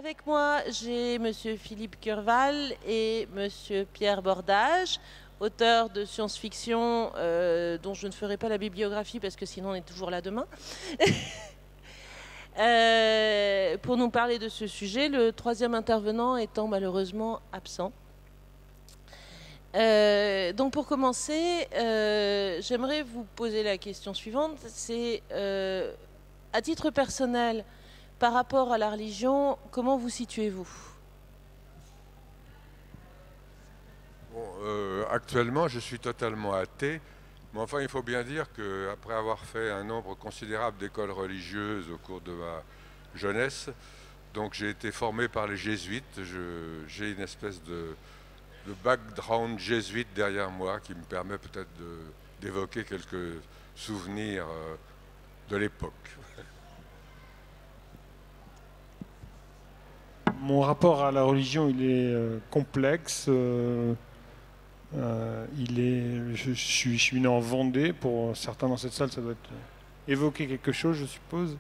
Avec moi, j'ai Monsieur Philippe Curval et Monsieur Pierre Bordage, auteurs de science-fiction dont je ne ferai pas la bibliographie parce que sinon on est toujours là demain. Pour nous parler de ce sujet, le troisième intervenant étant malheureusement absent. Donc pour commencer, j'aimerais vous poser la question suivante, c'est à titre personnel, par rapport à la religion, comment vous situez-vous? Bon, actuellement, je suis totalement athée, mais enfin, il faut bien dire qu'après avoir fait un nombre considérable d'écoles religieuses au cours de ma jeunesse, donc j'ai été formé par les jésuites, j'ai une espèce de background jésuite derrière moi qui me permet peut-être d'évoquer quelques souvenirs de l'époque. Mon rapport à la religion, il est complexe. Je suis né en Vendée. Pour certains dans cette salle, ça doit évoquer quelque chose, je suppose.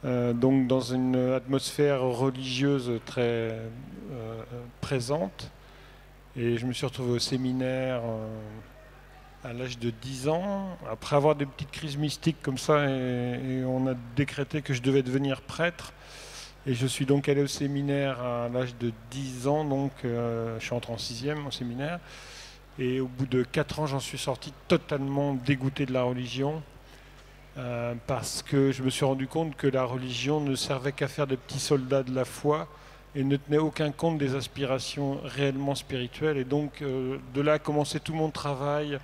Donc dans une atmosphère religieuse très présente. Et je me suis retrouvé au séminaire à l'âge de 10 ans, après avoir des petites crises mystiques comme ça, et on a décrété que je devais devenir prêtre. Et je suis donc allé au séminaire à l'âge de 10 ans, donc je suis entré en 6e au séminaire. Et au bout de 4 ans, j'en suis sorti totalement dégoûté de la religion, parce que je me suis rendu compte que la religion ne servait qu'à faire des petits soldats de la foi et ne tenait aucun compte des aspirations réellement spirituelles. Et donc de là a commencé tout mon travail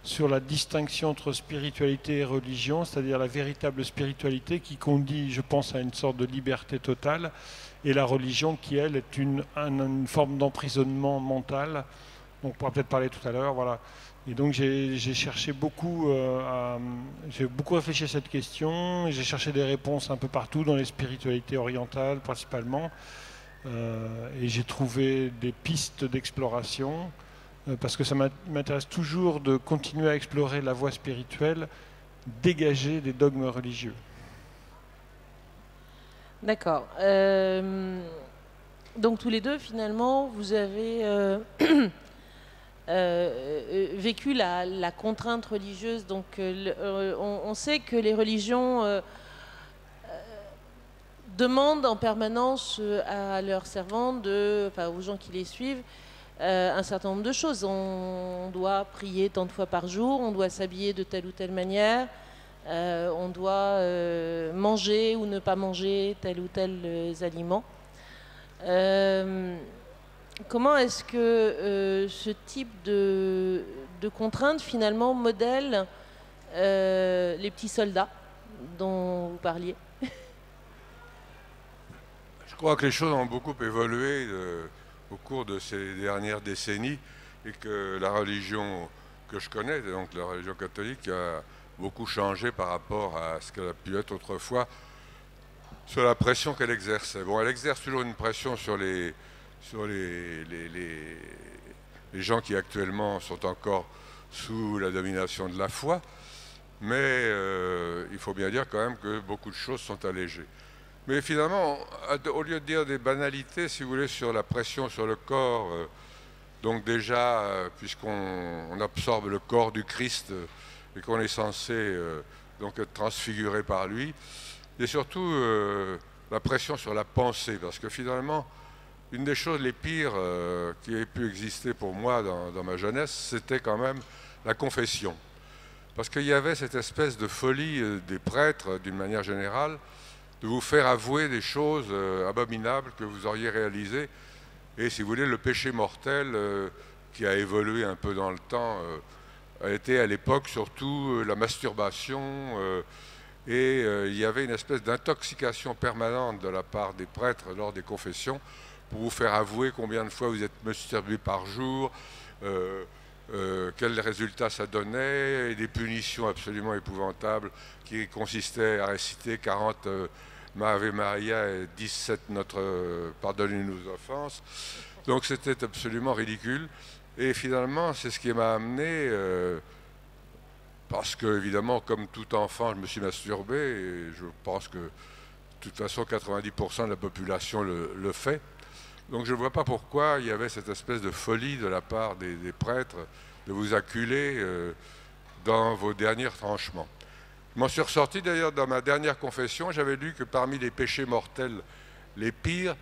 sur la distinction entre spiritualité et religion, c'est-à-dire la véritable spiritualité qui conduit, je pense, à une sorte de liberté totale, et la religion qui, elle, est une forme d'emprisonnement mental. Donc on pourra peut-être parler tout à l'heure, voilà. Et donc j'ai cherché beaucoup, j'ai beaucoup réfléchi à cette question, et j'ai cherché des réponses un peu partout, dans les spiritualités orientales principalement, et j'ai trouvé des pistes d'exploration, parce que ça m'intéresse toujours de continuer à explorer la voie spirituelle, dégagée des dogmes religieux. D'accord. Donc tous les deux, finalement, vous avez vécu la contrainte religieuse. Donc on sait que les religions demandent en permanence à leurs servants, aux gens qui les suivent, un certain nombre de choses. On doit prier tant de fois par jour, on doit s'habiller de telle ou telle manière, on doit manger ou ne pas manger tel ou tel aliments. Comment est-ce que ce type de contraintes finalement modèle les petits soldats dont vous parliez? Je crois que les choses ont beaucoup évolué au cours de ces dernières décennies et que la religion que je connais, donc la religion catholique, a beaucoup changé par rapport à ce qu'elle a pu être autrefois, sur la pression qu'elle exerçait. Bon, elle exerce toujours une pression sur les gens qui actuellement sont encore sous la domination de la foi, mais il faut bien dire quand même que beaucoup de choses sont allégées. Mais finalement, au lieu de dire des banalités, si vous voulez, sur la pression sur le corps, donc déjà, puisqu'on absorbe le corps du Christ et qu'on est censé donc être transfiguré par lui, et surtout la pression sur la pensée, parce que finalement, une des choses les pires qui ait pu exister pour moi dans ma jeunesse, c'était quand même la confession. Parce qu'il y avait cette espèce de folie des prêtres, d'une manière générale, de vous faire avouer des choses abominables que vous auriez réalisées. Et si vous voulez, le péché mortel qui a évolué un peu dans le temps a été à l'époque surtout la masturbation, et il y avait une espèce d'intoxication permanente de la part des prêtres lors des confessions pour vous faire avouer combien de fois vous êtes masturbé par jour, quels résultats ça donnait, et des punitions absolument épouvantables qui consistaient à réciter 40 Ave Maria et 17 pardonnez-nous nos offenses. Donc c'était absolument ridicule. Et finalement, c'est ce qui m'a amené, parce que évidemment, comme tout enfant, je me suis masturbé, et je pense que toute façon, 90% de la population le fait. Donc je ne vois pas pourquoi il y avait cette espèce de folie de la part des prêtres de vous acculer dans vos derniers tranchements. Je m'en suis ressorti d'ailleurs dans ma dernière confession, j'avais lu que parmi les péchés mortels les pires,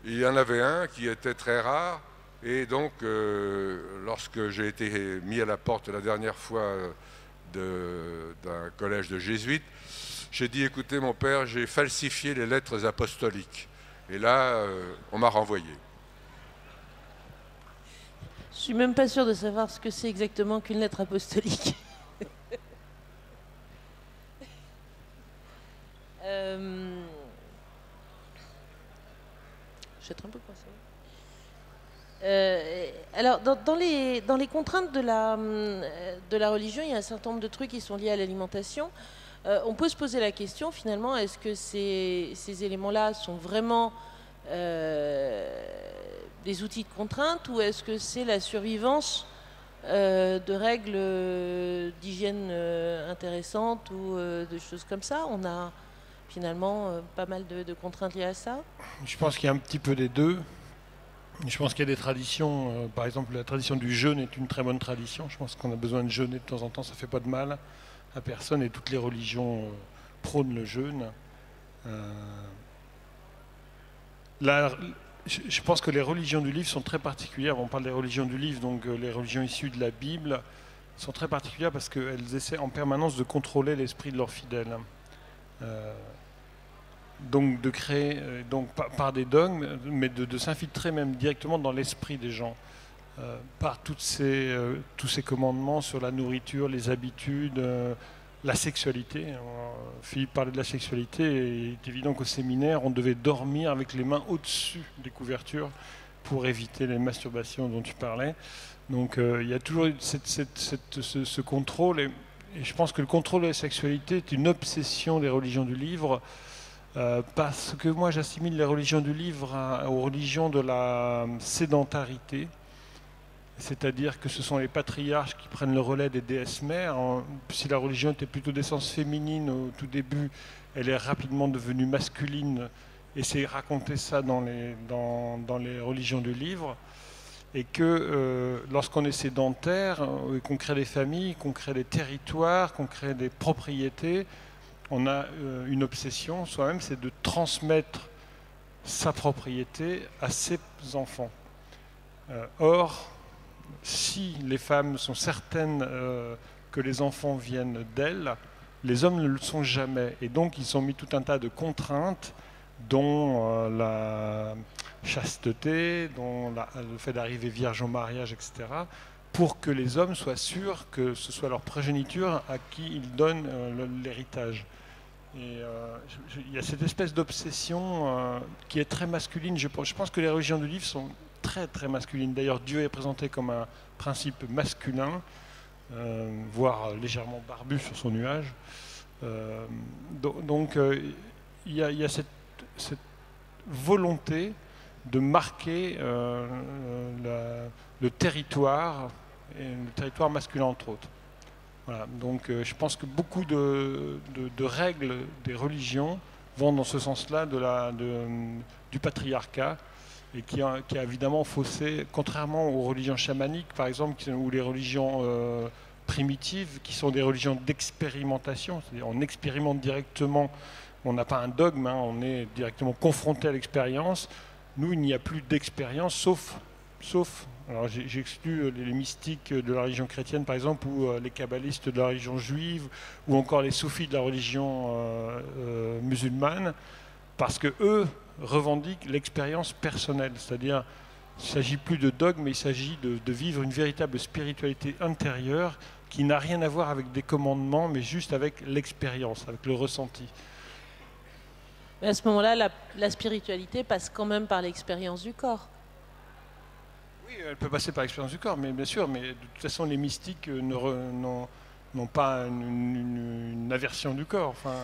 il y en avait un qui était très rare, et donc lorsque j'ai été mis à la porte la dernière fois d'un collège de jésuites, j'ai dit, écoutez mon père, j'ai falsifié les lettres apostoliques. Et là, on m'a renvoyé. Je suis même pas sûr de savoir ce que c'est exactement qu'une lettre apostolique. Je suis un peu coincée. Alors, dans les contraintes de la religion, il y a un certain nombre de trucs qui sont liés à l'alimentation. On peut se poser la question, finalement, est-ce que ces éléments-là sont vraiment des outils de contrainte, ou est-ce que c'est la survivance de règles d'hygiène intéressantes ou de choses comme ça? On a finalement pas mal de contraintes liées à ça. Je pense qu'il y a un petit peu des deux. Je pense qu'il y a des traditions, par exemple la tradition du jeûne est une très bonne tradition. Je pense qu'on a besoin de jeûner de temps en temps, ça ne fait pas de mal à personne, et toutes les religions prônent le jeûne. Je pense que les religions du livre sont très particulières. On parle des religions du livre, donc les religions issues de la Bible sont très particulières parce qu'elles essaient en permanence de contrôler l'esprit de leurs fidèles. Donc de créer, donc par des dogmes, mais de s'infiltrer même directement dans l'esprit des gens, par tous ces commandements sur la nourriture, les habitudes, la sexualité. Philippe parlait de la sexualité, et il est évident qu'au séminaire, on devait dormir avec les mains au-dessus des pour éviter les masturbations dont tu parlais. Donc il y a toujours ce contrôle, et je pense que le contrôle de la sexualité est une obsession des religions du livre, parce que moi j'assimile les religions du livre aux religions de la sédentarité, c'est-à-dire que ce sont les patriarches qui prennent le relais des déesses mères. Si la religion était plutôt d'essence féminine au tout début, elle est rapidement devenue masculine, et c'est raconter ça dans les religions du livre, et que lorsqu'on est sédentaire, qu'on crée des familles, qu'on crée des territoires, qu'on crée des propriétés, on a une obsession soi-même, c'est de transmettre sa propriété à ses enfants. Or, si les femmes sont certaines que les enfants viennent d'elles, les hommes ne le sont jamais. Et donc, ils ont mis tout un tas de contraintes, dont la chasteté, dont le fait d'arriver vierge au mariage, etc., pour que les hommes soient sûrs que ce soit leur progéniture à qui ils donnent l'héritage. Et il y a cette espèce d'obsession qui est très masculine. Je pense que les religions du livre sont très très masculines. D'ailleurs, Dieu est présenté comme un principe masculin, voire légèrement barbu sur son nuage. Donc il y a cette volonté de marquer le territoire, et le territoire masculin entre autres. Voilà. Donc je pense que beaucoup de règles des religions vont dans ce sens-là du patriarcat, et qui a évidemment faussé, contrairement aux religions chamaniques par exemple, ou les religions primitives, qui sont des religions d'expérimentation, c'est-à-dire on expérimente directement, on n'a pas un dogme, on est directement confronté à l'expérience. Nous, il n'y a plus d'expérience, sauf alors j'ai exclu les mystiques de la religion chrétienne par exemple, ou les kabbalistes de la religion juive, ou encore les soufis de la religion musulmane, parce que eux revendiquent l'expérience personnelle, c'est-à-dire il ne s'agit plus de dogme, mais il s'agit de vivre une véritable spiritualité intérieure qui n'a rien à voir avec des commandements, mais juste avec l'expérience, avec le ressenti. Mais à ce moment-là, la spiritualité passe quand même par l'expérience du corps. Oui, elle peut passer par l'expérience du corps, mais bien sûr, mais de toute façon, les mystiques n'ont pas une aversion du corps. Enfin...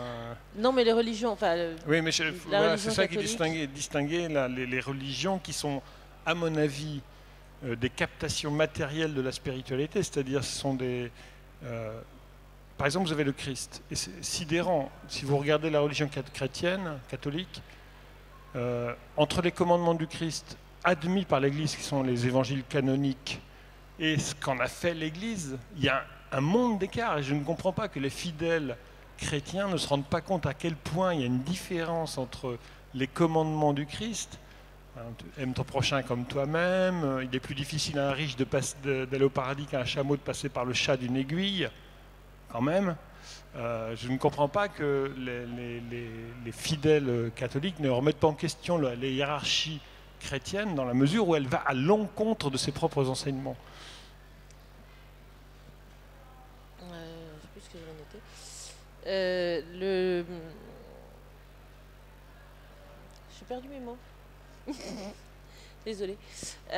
Non, mais les religions... oui, mais voilà, c'est ça qui distinguait les religions qui sont, à mon avis, des captations matérielles de la spiritualité, c'est-à-dire ce sont par exemple, vous avez le Christ. Et c'est sidérant. Si vous regardez la religion chrétienne, catholique, entre les commandements du Christ admis par l'Église, qui sont les évangiles canoniques, et ce qu'en a fait l'Église, il y a un monde d'écart. Et je ne comprends pas que les fidèles chrétiens ne se rendent pas compte à quel point il y a une différence entre les commandements du Christ. Aime ton prochain comme toi-même. Il est plus difficile à un riche d'aller au paradis qu'à un chameau de passer par le chat d'une aiguille. Quand même, je ne comprends pas que les fidèles catholiques ne remettent pas en question les hiérarchies chrétiennes dans la mesure où elle va à l'encontre de ses propres enseignements. Je ne sais plus ce que j'avais noté. J'ai perdu mes mots. Désolée. Là,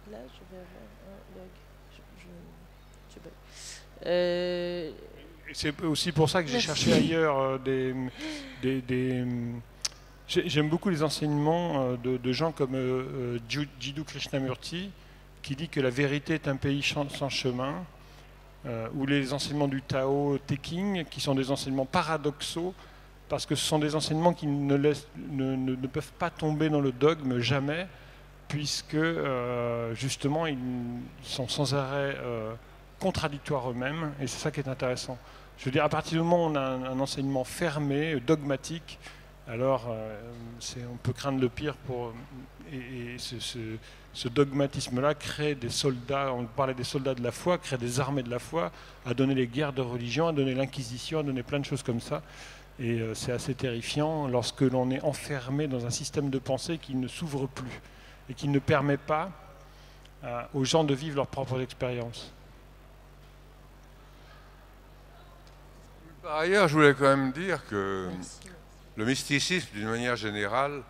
je vais avoir un bug. Je bug. C'est aussi pour ça que j'ai cherché ailleurs J'aime beaucoup les enseignements de gens comme Jiddu Krishnamurti, qui dit que la vérité est un pays sans chemin, ou les enseignements du Tao Te Ching, qui sont des enseignements paradoxaux, parce que ce sont des enseignements qui ne peuvent pas tomber dans le dogme jamais, puisque justement ils sont sans arrêt contradictoires eux-mêmes, et c'est ça qui est intéressant. Je veux dire, à partir du moment où on a un enseignement fermé, dogmatique, alors on peut craindre le pire et ce dogmatisme-là crée des soldats, on parlait des soldats de la foi, crée des armées de la foi, a donné les guerres de religion, a donné l'Inquisition, a donné plein de choses comme ça. Et c'est assez terrifiant lorsque l'on est enfermé dans un système de pensée qui ne s'ouvre plus et qui ne permet pas aux gens de vivre leurs propres expériences. Par ailleurs, je voulais quand même dire que le mysticisme, d'une manière générale,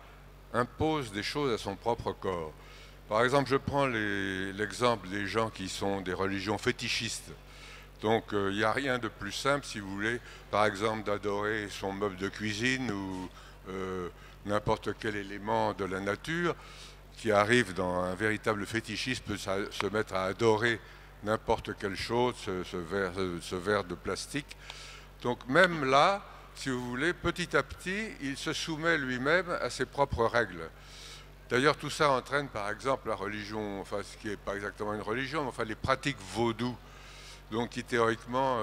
impose des choses à son propre corps. Par exemple, je prends l'exemple des gens qui sont des religions fétichistes. Donc, il n'y a rien de plus simple, si vous voulez, par exemple, d'adorer son meuble de cuisine ou n'importe quel élément de la nature qui arrive dans un véritable fétichisme, peut se mettre à adorer n'importe quelle chose, ce verre de plastique. Donc même là, si vous voulez, petit à petit, il se soumet lui-même à ses propres règles. D'ailleurs, tout ça entraîne, par exemple, la religion, enfin, ce qui n'est pas exactement une religion, mais enfin, les pratiques vaudou, donc qui théoriquement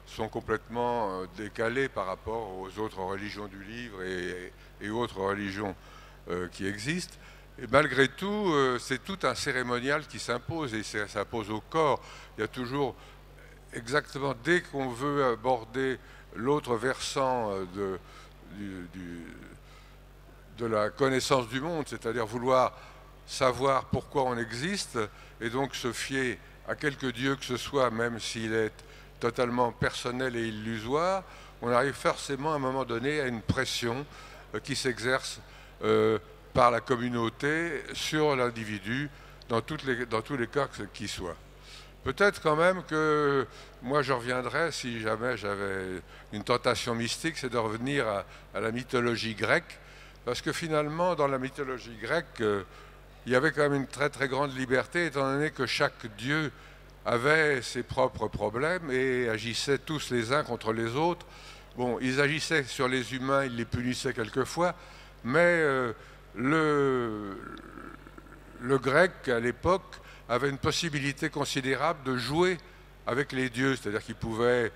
sont complètement décalées par rapport aux autres religions du livre et autres religions qui existent. Et malgré tout, c'est tout un cérémonial qui s'impose, et ça s'impose au corps. Il y a toujours, exactement, dès qu'on veut aborder l'autre versant de la connaissance du monde, c'est-à-dire vouloir savoir pourquoi on existe, et donc se fier à quelque Dieu que ce soit, même s'il est totalement personnel et illusoire, on arrive forcément à un moment donné à une pression qui s'exerce par la communauté sur l'individu dans tous les cas qui soient. Peut-être quand même que moi je reviendrais, si jamais j'avais une tentation mystique, c'est de revenir à la mythologie grecque, parce que finalement dans la mythologie grecque, il y avait quand même une très très grande liberté, étant donné que chaque dieu avait ses propres problèmes et agissait tous les uns contre les autres. Bon, ils agissaient sur les humains, ils les punissaient quelquefois, mais le grec à l'époque avait une possibilité considérable de jouer avec les dieux, c'est-à-dire qu'il pouvait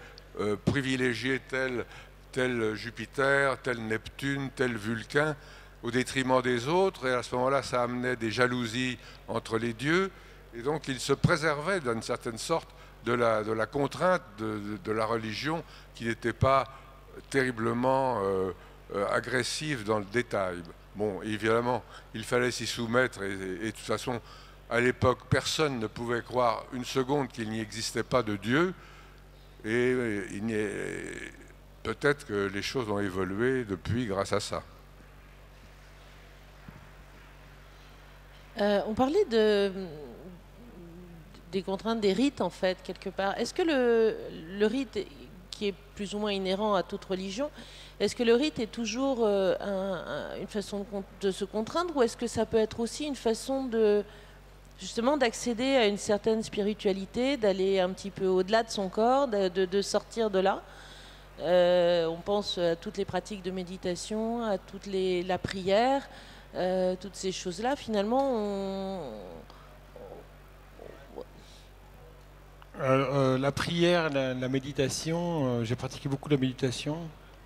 privilégier tel Jupiter, tel Neptune, tel Vulcain, au détriment des autres, et à ce moment-là, ça amenait des jalousies entre les dieux, et donc il se préservait d'une certaine sorte de la contrainte de la religion qui n'était pas terriblement agressive dans le détail. Bon, évidemment, il fallait s'y soumettre, et de toute façon, à l'époque, personne ne pouvait croire une seconde qu'il n'y existait pas de Dieu, et peut-être que les choses ont évolué depuis grâce à ça. On parlait des contraintes des rites, en fait, quelque part. Est-ce que le rite, qui est plus ou moins inhérent à toute religion, est-ce que le rite est toujours une façon de se contraindre, ou est-ce que ça peut être aussi une façon de justement d'accéder à une certaine spiritualité, d'aller un petit peu au-delà de son corps, de sortir de là. On pense à toutes les pratiques de méditation, à la prière, toutes ces choses-là. Finalement, la prière, la méditation, j'ai pratiqué beaucoup la méditation,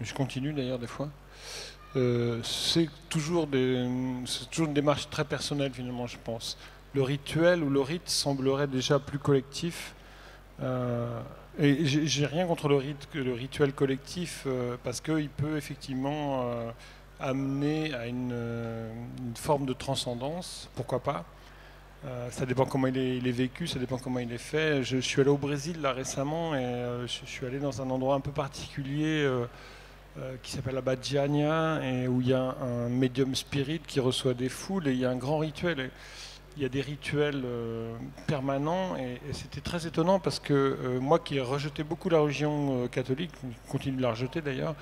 je continue d'ailleurs des fois. C'est toujours une démarche très personnelle finalement, je pense. Le rituel ou le rite semblerait déjà plus collectif. Et j'ai rien contre le rituel collectif parce qu'il peut effectivement amener à une forme de transcendance, pourquoi pas. Ça dépend comment il est vécu, ça dépend comment il est fait. Je suis allé au Brésil là récemment et je suis allé dans un endroit un peu particulier qui s'appelle la Badiania et où il y a un médium spirit qui reçoit des foules et il y a un grand rituel. Et il y a des rituels permanents et c'était très étonnant parce que moi qui ai rejeté beaucoup la religion catholique, je continue de la rejeter d'ailleurs,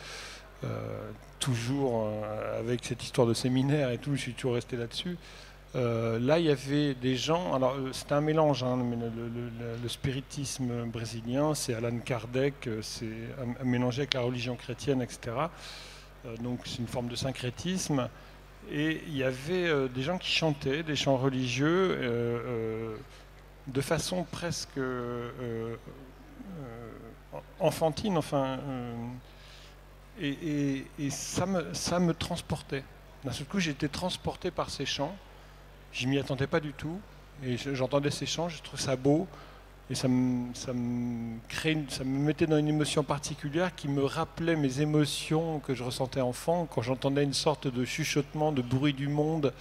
toujours avec cette histoire de séminaire et tout, je suis toujours resté là-dessus. Là, il y avait des gens. Alors, c'était un mélange. Hein, le spiritisme brésilien, c'est Allan Kardec, c'est mélangé avec la religion chrétienne, etc. Donc, c'est une forme de syncrétisme. Et il y avait des gens qui chantaient des chants religieux de façon presque enfantine. Enfin, et ça me transportait. D'un seul coup, j'ai été transporté par ces chants. Je m'y attendais pas du tout, et j'entendais ces chants, je trouvais ça beau, et ça me mettait dans une émotion particulière qui me rappelait mes émotions que je ressentais enfant, quand j'entendais une sorte de chuchotement, de bruit du monde,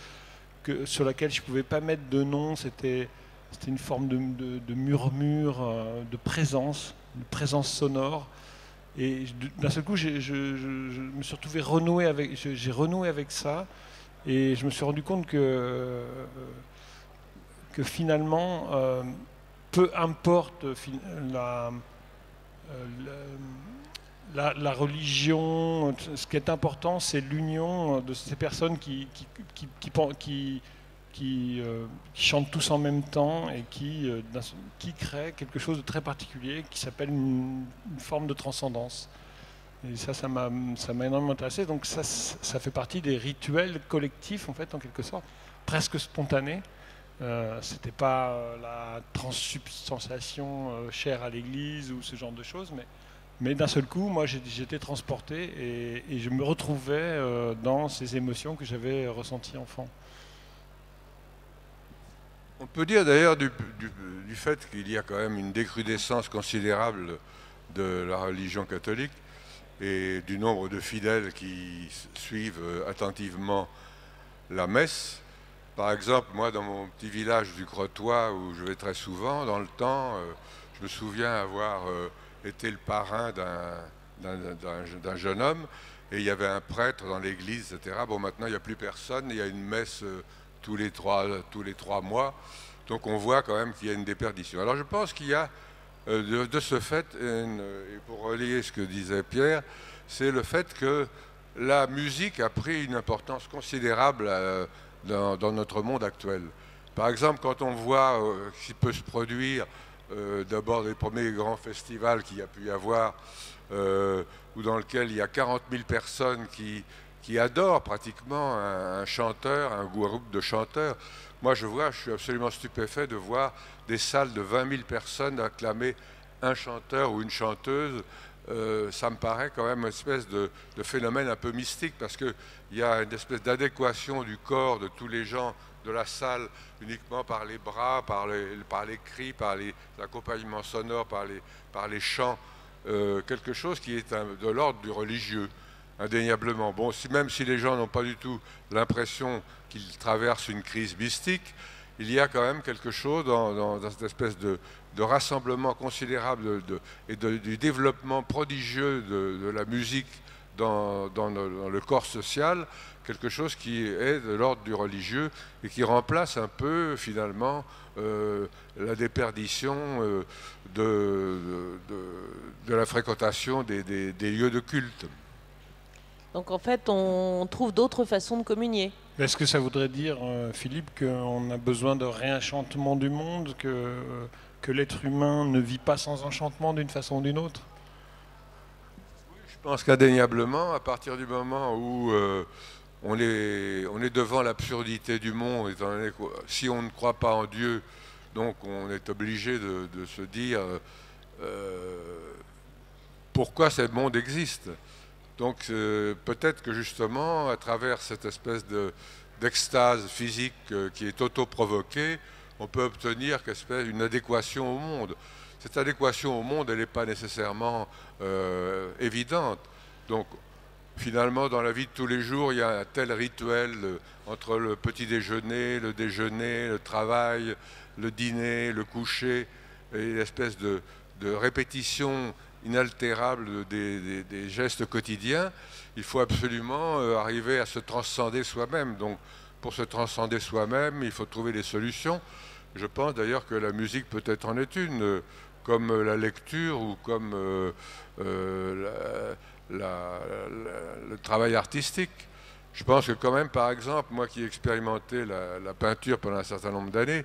sur laquelle je ne pouvais pas mettre de nom, c'était une forme de murmure, de présence sonore. Et d'un seul coup, je me suis retrouvé j'ai renoué avec ça. Et je me suis rendu compte que finalement, peu importe la religion, ce qui est important, c'est l'union de ces personnes qui chantent tous en même temps et qui créent quelque chose de très particulier qui s'appelle une forme de transcendance. Et ça m'a énormément intéressé. Donc ça fait partie des rituels collectifs, en fait, en quelque sorte, presque spontanés. C'était pas la transsubstantiation chère à l'Église ou ce genre de choses, mais d'un seul coup, moi, j'étais transporté et je me retrouvais dans ces émotions que j'avais ressenties enfant. On peut dire d'ailleurs du fait qu'il y a quand même une décrudescence considérable de la religion catholique et du nombre de fidèles qui suivent attentivement la messe. Par exemple, moi, dans mon petit village du Crotoy, où je vais très souvent, dans le temps, je me souviens avoir été le parrain d'un jeune homme, et il y avait un prêtre dans l'église, etc. Bon, maintenant, il n'y a plus personne, il y a une messe tous les trois mois, donc on voit quand même qu'il y a une déperdition. Alors je pense qu'il y a de ce fait, et pour relayer ce que disait Pierre, c'est le fait que la musique a pris une importance considérable dans notre monde actuel. Par exemple, quand on voit ce qui peut se produire, d'abord les premiers grands festivals qu'il y a pu y avoir, ou dans lequel il y a 40 000 personnes qui adorent pratiquement un chanteur, un groupe de chanteurs. Moi, je suis absolument stupéfait de voir des salles de 20 000 personnes acclamer un chanteur ou une chanteuse. Ça me paraît quand même une espèce de phénomène un peu mystique, parce qu'il y a une espèce d'adéquation du corps de tous les gens de la salle uniquement par les bras, par les cris, par l'accompagnement sonore, par les chants, quelque chose qui est de l'ordre du religieux, indéniablement. Bon, même si les gens n'ont pas du tout l'impression qu'ils traversent une crise mystique, il y a quand même quelque chose dans cette espèce de rassemblement considérable et du développement prodigieux de la musique dans le corps social, quelque chose qui est de l'ordre du religieux et qui remplace un peu finalement la déperdition de la fréquentation des lieux de culte. Donc en fait, on trouve d'autres façons de communier. Est-ce que ça voudrait dire, Philippe, qu'on a besoin de réenchantement du monde, que l'être humain ne vit pas sans enchantement d'une façon ou d'une autre? Je pense qu'indéniablement, à partir du moment où on est devant l'absurdité du monde, étant donné que si on ne croit pas en Dieu, donc on est obligé de se dire pourquoi ce monde existe. Donc peut-être que justement, à travers cette espèce d'extase physique qui est auto-provoquée, on peut obtenir une adéquation au monde. Cette adéquation au monde, elle n'est pas nécessairement évidente. Donc finalement, dans la vie de tous les jours, il y a un tel rituel entre le petit déjeuner, le travail, le dîner, le coucher, et une espèce de répétition inaltérable des gestes quotidiens. Il faut absolument arriver à se transcender soi-même. Donc pour se transcender soi-même, il faut trouver des solutions. Je pense d'ailleurs que la musique peut-être en est une, comme la lecture ou comme le travail artistique. Je pense que quand même, par exemple, moi qui ai expérimenté la peinture pendant un certain nombre d'années,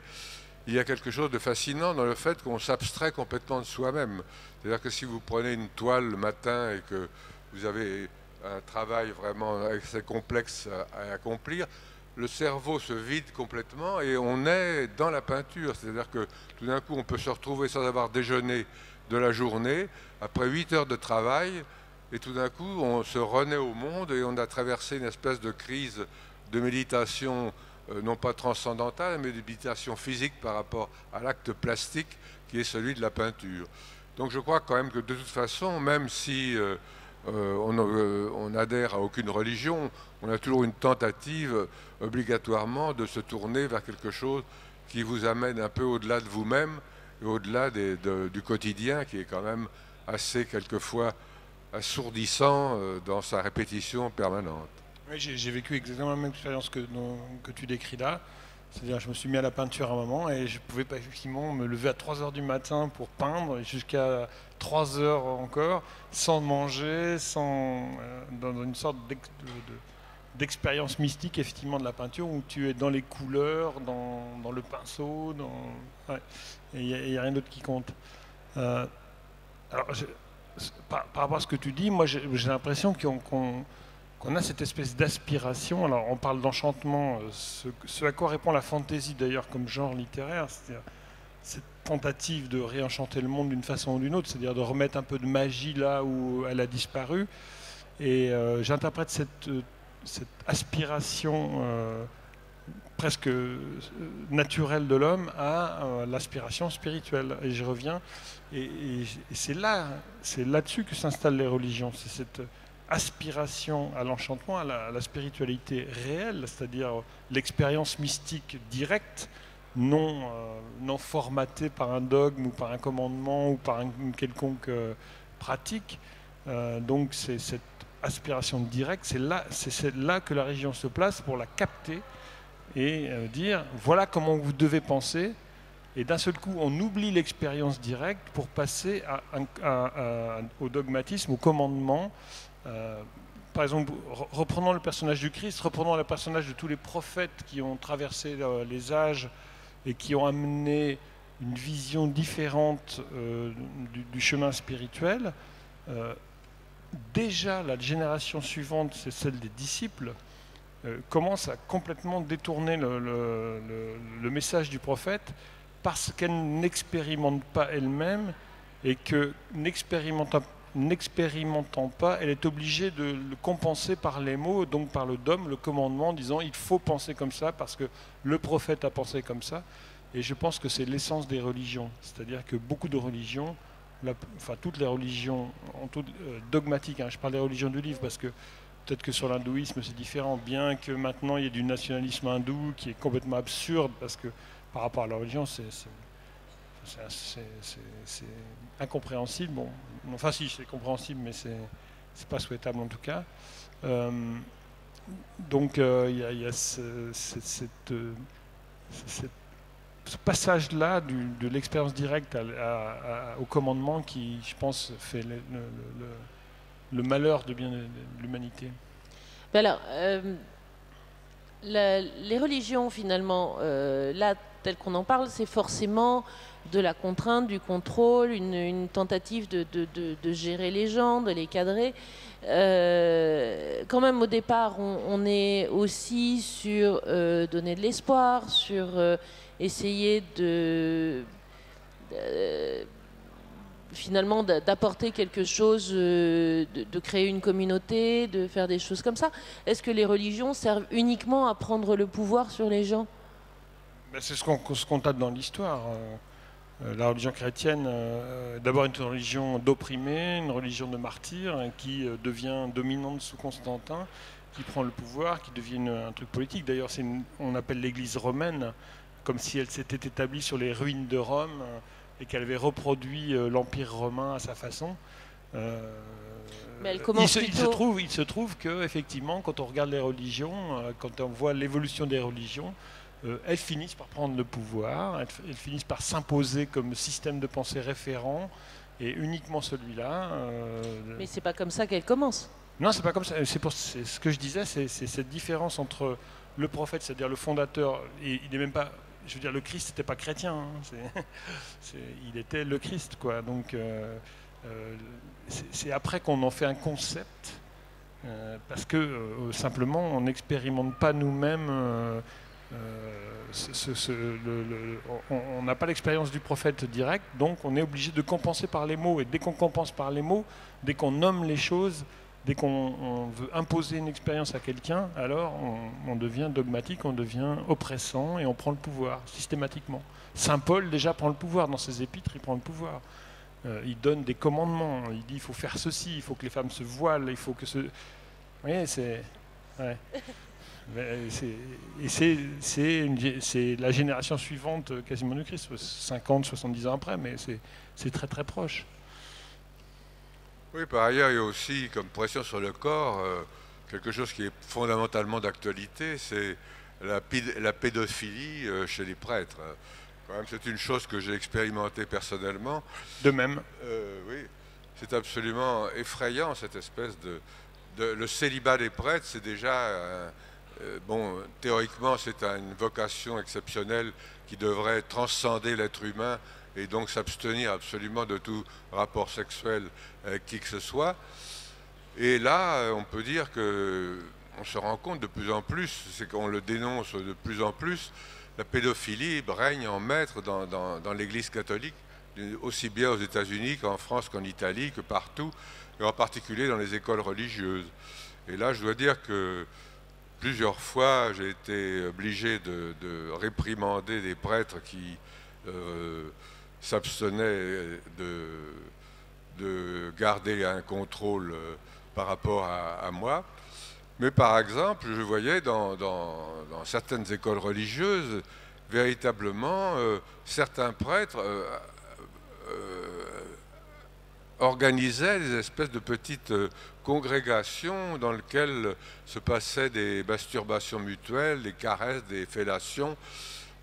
il y a quelque chose de fascinant dans le fait qu'on s'abstrait complètement de soi-même. C'est-à-dire que si vous prenez une toile le matin et que vous avez un travail vraiment assez complexe à accomplir, le cerveau se vide complètement et on est dans la peinture. C'est-à-dire que tout d'un coup, on peut se retrouver sans avoir déjeuné de la journée, après 8 heures de travail, et tout d'un coup, on se renaît au monde et on a traversé une espèce de crise de méditation, non pas transcendantale, mais de méditation physique par rapport à l'acte plastique qui est celui de la peinture. Donc je crois quand même que de toute façon, même si on adhère à aucune religion, on a toujours une tentative obligatoirement de se tourner vers quelque chose qui vous amène un peu au-delà de vous-même et au-delà du quotidien qui est quand même assez quelquefois assourdissant dans sa répétition permanente. Oui, j'ai vécu exactement la même expérience que tu décris là. C'est-à-dire je me suis mis à la peinture à un moment et je pouvais pas effectivement me lever à 3 heures du matin pour peindre et jusqu'à 3 heures encore sans manger, dans une sorte d'expérience mystique effectivement de la peinture où tu es dans les couleurs, dans le pinceau, ouais, et il n'y a rien d'autre qui compte. Alors, par rapport à ce que tu dis, moi j'ai l'impression qu'on a cette espèce d'aspiration. Alors on parle d'enchantement, ce à quoi répond la fantaisie d'ailleurs comme genre littéraire, c'est-à-dire cette tentative de réenchanter le monde d'une façon ou d'une autre, c'est-à-dire de remettre un peu de magie là où elle a disparu. Et j'interprète cette aspiration presque naturelle de l'homme à l'aspiration spirituelle. Et je reviens, et c'est là-dessus que s'installent les religions, c'est cette aspiration à l'enchantement, à la spiritualité réelle, c'est-à-dire l'expérience mystique directe, non formatée par un dogme ou par un commandement ou par une quelconque pratique. Donc c'est cette aspiration directe, c'est là que la religion se place pour la capter et dire voilà comment vous devez penser. Et d'un seul coup, on oublie l'expérience directe pour passer au dogmatisme, au commandement. Par exemple, reprenons le personnage du Christ, reprenons le personnage de tous les prophètes qui ont traversé les âges et qui ont amené une vision différente du chemin spirituel. Déjà, la génération suivante, c'est celle des disciples, commence à complètement détourner le message du prophète parce qu'elle n'expérimente pas elle-même et que n'expérimentant pas, elle est obligée de le compenser par les mots, donc par le dogme, le commandement, en disant il faut penser comme ça parce que le prophète a pensé comme ça. Et je pense que c'est l'essence des religions. C'est-à-dire que beaucoup de religions, enfin toutes les religions, dogmatiques, hein, je parle des religions du livre parce que peut-être que sur l'hindouisme c'est différent, bien que maintenant il y ait du nationalisme hindou qui est complètement absurde parce que par rapport à la religion c'est incompréhensible. Bon, enfin si, c'est compréhensible, mais c'est pas souhaitable en tout cas. Donc il y a ce passage-là de l'expérience directe au commandement qui, je pense, fait le malheur de bien de l'humanité. Alors, les religions, finalement, là, tel qu'on en parle, c'est forcément de la contrainte, du contrôle, une tentative de gérer les gens, de les cadrer. Quand même, au départ, on est aussi sur donner de l'espoir, sur essayer finalement d'apporter quelque chose, de créer une communauté, de faire des choses comme ça. Est-ce que les religions servent uniquement à prendre le pouvoir sur les gens? Ben, c'est ce qu'on tape dans l'histoire. La religion chrétienne, d'abord une religion d'opprimés, une religion de martyrs, qui devient dominante sous Constantin, qui prend le pouvoir, qui devient un truc politique. D'ailleurs, on appelle l'Église romaine, comme si elle s'était établie sur les ruines de Rome, et qu'elle avait reproduit l'Empire romain à sa façon. Mais elle commence il se trouve que, effectivement, quand on regarde les religions, quand on voit l'évolution des religions, elles finissent par prendre le pouvoir, elles finissent par s'imposer comme système de pensée référent, et uniquement celui-là. Mais c'est pas comme ça qu'elles commencent. Non, c'est pas comme ça. C'est ce que je disais, c'est cette différence entre le prophète, c'est-à-dire le fondateur, et il n'est même pas. Je veux dire, le Christ n'était pas chrétien, hein, il était le Christ, quoi. Donc, c'est après qu'on en fait un concept, parce que simplement, on n'expérimente pas nous-mêmes. On n'a pas l'expérience du prophète direct, donc on est obligé de compenser par les mots. Et dès qu'on compense par les mots, dès qu'on nomme les choses, dès qu'on veut imposer une expérience à quelqu'un, alors on devient dogmatique, on devient oppressant et on prend le pouvoir systématiquement. Saint Paul déjà prend le pouvoir dans ses épîtres, il prend le pouvoir. Il donne des commandements, il dit il faut faire ceci, il faut que les femmes se voilent, il faut que ce... Vous voyez, c'est... Ouais. C'est la génération suivante quasiment du Christ, 50, 70 ans après, mais c'est très très proche. Oui, par ailleurs, il y a aussi comme pression sur le corps quelque chose qui est fondamentalement d'actualité, c'est la pédophilie chez les prêtres. Quand même, c'est une chose que j'ai expérimentée personnellement. De même. Oui, c'est absolument effrayant, cette espèce le célibat des prêtres, c'est déjà... bon, théoriquement, c'est une vocation exceptionnelle qui devrait transcender l'être humain et donc s'abstenir absolument de tout rapport sexuel avec qui que ce soit. Et là, on peut dire qu'on se rend compte de plus en plus, c'est qu'on le dénonce de plus en plus, la pédophilie règne en maître dans l'Église catholique, aussi bien aux États-Unis qu'en France, qu'en Italie, que partout, et en particulier dans les écoles religieuses. Et là, je dois dire que plusieurs fois, j'ai été obligé de réprimander des prêtres qui s'abstenaient de garder un contrôle par rapport à moi. Mais par exemple, je voyais dans certaines écoles religieuses, véritablement, certains prêtres organisaient des espèces de petites congrégations dans lesquelles se passaient des masturbations mutuelles, des caresses, des fellations.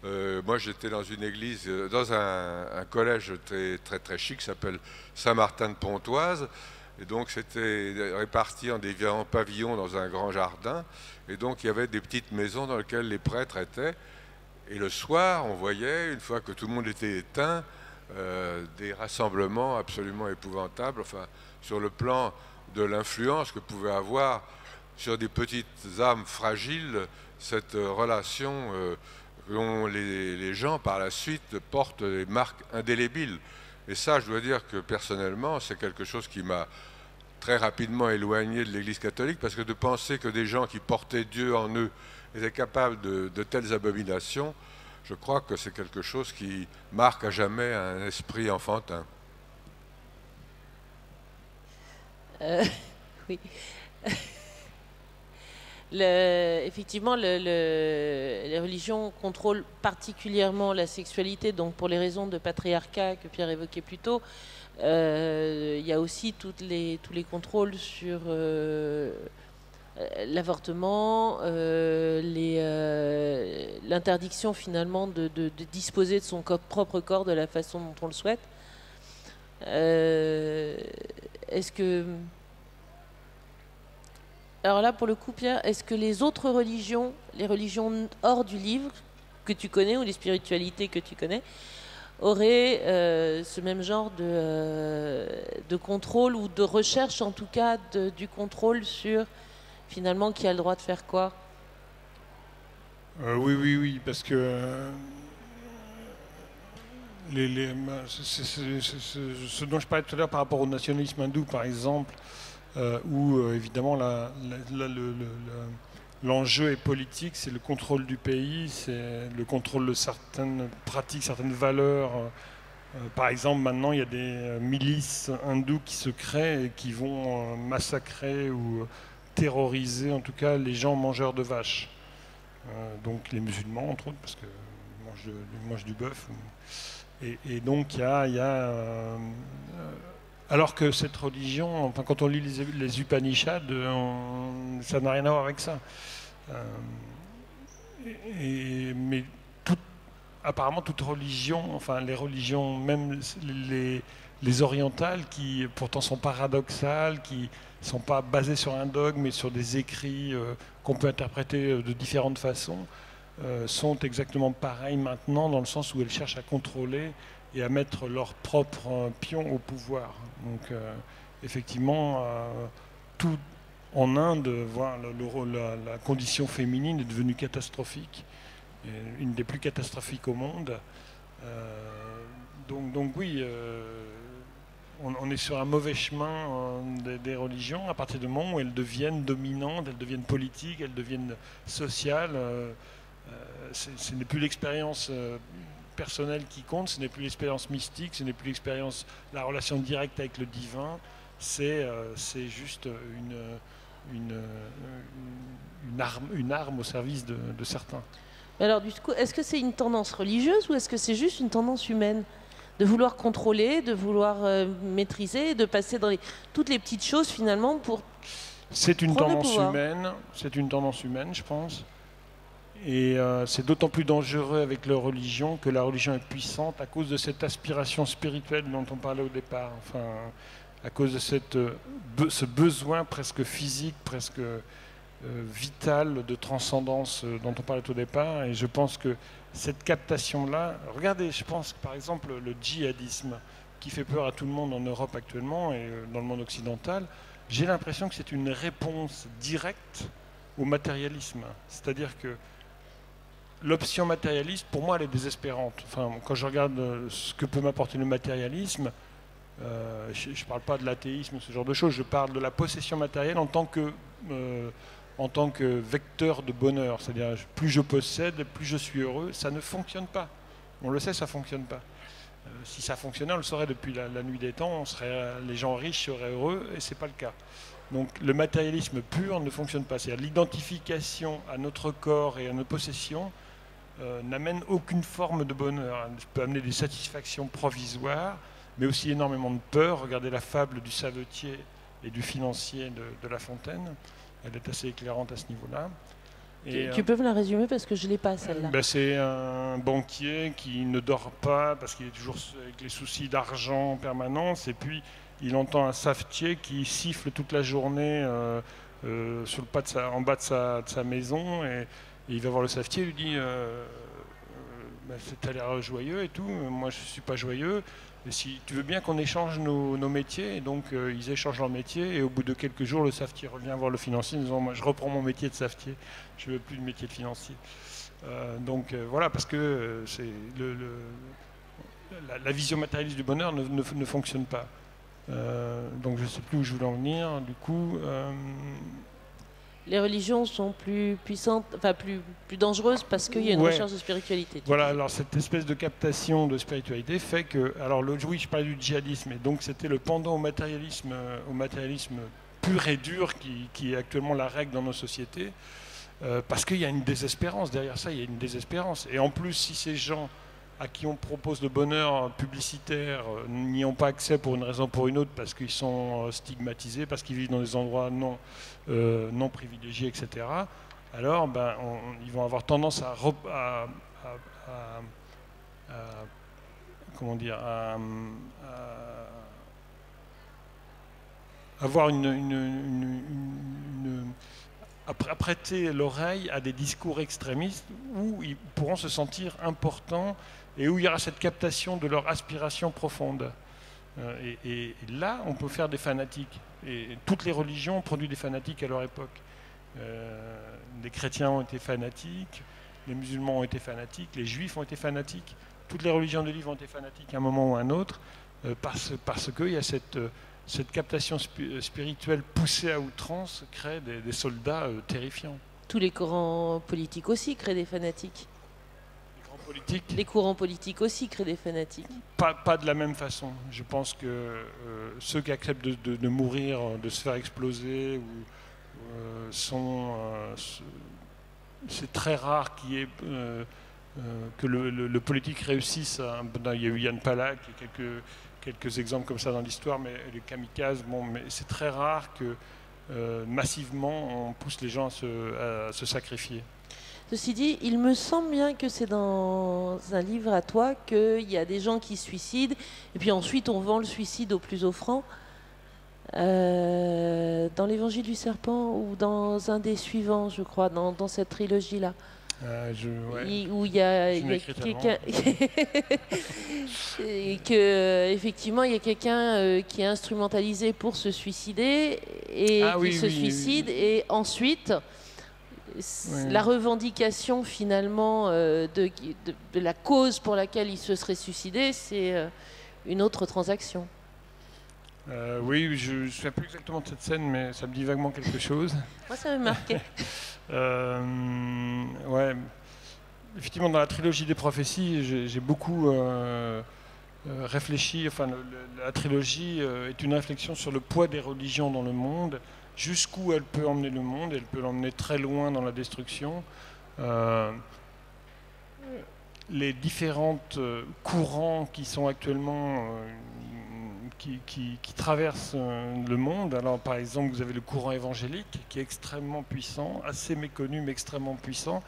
Moi, j'étais dans une église, dans un collège très, très, très chic qui s'appelle Saint-Martin de Pontoise. Et donc, c'était réparti en différents pavillons dans un grand jardin. Et donc, il y avait des petites maisons dans lesquelles les prêtres étaient. Et le soir, on voyait, une fois que tout le monde était éteint, des rassemblements absolument épouvantables, enfin, sur le plan de l'influence que pouvait avoir sur des petites âmes fragiles cette relation dont les gens par la suite portent des marques indélébiles. Et ça, je dois dire que personnellement, c'est quelque chose qui m'a très rapidement éloigné de l'Église catholique, parce que de penser que des gens qui portaient Dieu en eux étaient capables de telles abominations, je crois que c'est quelque chose qui marque à jamais un esprit enfantin. Oui. Effectivement, les religions contrôlent particulièrement la sexualité, donc pour les raisons de patriarcat que Pierre évoquait plus tôt. Il y a aussi tous les contrôles sur l'avortement, l'interdiction finalement de disposer de son propre corps de la façon dont on le souhaite. Est-ce que... Alors là, pour le coup, Pierre, est-ce que les autres religions, les religions hors du livre que tu connais ou les spiritualités que tu connais, auraient ce même genre de contrôle ou de recherche, en tout cas, du contrôle sur finalement qui a le droit de faire quoi? Oui, parce que ce dont je parlais tout à l'heure par rapport au nationalisme hindou, par exemple, où évidemment l'enjeu est politique, c'est le contrôle du pays, c'est le contrôle de certaines pratiques, certaines valeurs. Par exemple, maintenant, il y a des milices hindoues qui se créent et qui vont massacrer ou terroriser, en tout cas, les gens mangeurs de vaches. Donc les musulmans, entre autres, parce qu'ils mangent du bœuf. Et donc, il y a alors que cette religion, enfin, quand on lit les Upanishads, ça n'a rien à voir avec ça. Mais apparemment, toute religion, enfin les religions, même les orientales, qui pourtant sont paradoxales, qui ne sont pas basées sur un dogme, mais sur des écrits qu'on peut interpréter de différentes façons, sont exactement pareilles maintenant, dans le sens où elles cherchent à contrôler et à mettre leur propre pion au pouvoir. Donc effectivement, tout en Inde, voir la condition féminine est devenue catastrophique, une des plus catastrophiques au monde. Donc oui, on est sur un mauvais chemin des religions à partir du moment où elles deviennent dominantes, elles deviennent politiques, elles deviennent sociales. Ce n'est plus l'expérience personnelle qui compte, ce n'est plus l'expérience mystique, ce n'est plus l'expérience, la relation directe avec le divin, c'est juste une arme au service de certains. Alors du coup, est-ce que c'est une tendance religieuse ou est-ce que c'est juste une tendance humaine? De vouloir contrôler, de vouloir maîtriser, de passer dans toutes les petites choses finalement pour C'est une prendre le tendance pouvoir. humaine, c'est une tendance humaine, je pense. Et c'est d'autant plus dangereux avec la religion que la religion est puissante à cause de cette aspiration spirituelle dont on parlait au départ. Enfin, à cause de ce besoin presque physique, presque vital de transcendance dont on parlait au départ. Et je pense que cette captation-là, regardez, je pense que par exemple le djihadisme qui fait peur à tout le monde en Europe actuellement et dans le monde occidental, j'ai l'impression que c'est une réponse directe au matérialisme. C'est-à-dire que l'option matérialiste, pour moi, elle est désespérante. Enfin, quand je regarde ce que peut m'apporter le matérialisme, je ne parle pas de l'athéisme, ce genre de choses, je parle de la possession matérielle en tant que vecteur de bonheur. C'est-à-dire, plus je possède, plus je suis heureux. Ça ne fonctionne pas. On le sait, ça ne fonctionne pas. Si ça fonctionnait, on le saurait depuis la nuit des temps, les gens riches seraient heureux, et ce n'est pas le cas. Donc le matérialisme pur ne fonctionne pas. C'est-à-dire l'identification à notre corps et à nos possessions n'amène aucune forme de bonheur. Elle peut amener des satisfactions provisoires, mais aussi énormément de peur. Regardez la fable du savetier et du financier de La Fontaine. Elle est assez éclairante à ce niveau-là. Tu peux me la résumer parce que je ne l'ai pas celle-là. C'est un banquier qui ne dort pas parce qu'il est toujours avec les soucis d'argent en permanence, et puis il entend un savetier qui siffle toute la journée sur le pas en bas de sa maison, et il va voir le savetier et lui dit t'as l'air joyeux et tout, moi je ne suis pas joyeux, et si tu veux bien qu'on échange nos métiers. Et donc ils échangent leur métier, et au bout de quelques jours le savetier revient voir le financier en disant moi je reprends mon métier de savetier, je ne veux plus de métier de financier. Voilà, parce que la vision matérialiste du bonheur ne fonctionne pas. Donc je ne sais plus où je voulais en venir. Du coup, les religions sont plus puissantes, enfin plus dangereuses parce qu'il y a une recherche de spiritualité. Voilà, alors cette espèce de captation de spiritualité fait que, alors oui, je parlais du djihadisme, et donc c'était le pendant au matérialisme pur et dur qui est actuellement la règle dans nos sociétés, parce qu'il y a une désespérance derrière ça, il y a une désespérance. Et en plus, si ces gens à qui on propose le bonheur publicitaire n'y ont pas accès pour une raison ou pour une autre, parce qu'ils sont stigmatisés, parce qu'ils vivent dans des endroits non privilégiés, etc., alors ils vont avoir tendance à avoir une à prêter l'oreille à des discours extrémistes où ils pourront se sentir importants et où il y aura cette captation de leur aspiration profonde. Et là, on peut faire des fanatiques. Et toutes les religions ont produit des fanatiques à leur époque. Les chrétiens ont été fanatiques, les musulmans ont été fanatiques, les juifs ont été fanatiques. Toutes les religions de livre ont été fanatiques à un moment ou à un autre, parce qu'il y a cette captation spirituelle poussée à outrance crée des soldats terrifiants. Tous les courants politiques aussi créent des fanatiques. Les courants politiques aussi créent des fanatiques. Pas de la même façon. Je pense que ceux qui acceptent de mourir, de se faire exploser, c'est très rare que le politique réussisse. Il y a eu Yann Palak, il y a quelques exemples comme ça dans l'histoire, mais les kamikazes, mais c'est très rare que massivement on pousse les gens à se sacrifier. Ceci dit, il me semble bien que c'est dans un livre à toi qu'il y a des gens qui se suicident, et puis ensuite on vend le suicide au plus offrant. Dans l'Évangile du Serpent ou dans un des suivants, je crois, dans cette trilogie-là. Où il y a quelqu'un et que effectivement il y a quelqu'un qui est instrumentalisé pour se suicider et se suicide et ensuite la revendication finalement de la cause pour laquelle il se serait suicidé, c'est une autre transaction. Oui, je ne me souviens plus exactement de cette scène, mais ça me dit vaguement quelque chose. Moi, ça m'a marqué. Ouais. Effectivement, dans la trilogie des prophéties, j'ai beaucoup réfléchi. Enfin, la trilogie est une réflexion sur le poids des religions dans le monde, jusqu'où elle peut emmener le monde. Elle peut l'emmener très loin dans la destruction. Les différents courants qui sont actuellement qui traversent le monde. Alors, par exemple, vous avez le courant évangélique qui est extrêmement puissant, assez méconnu mais extrêmement puissant,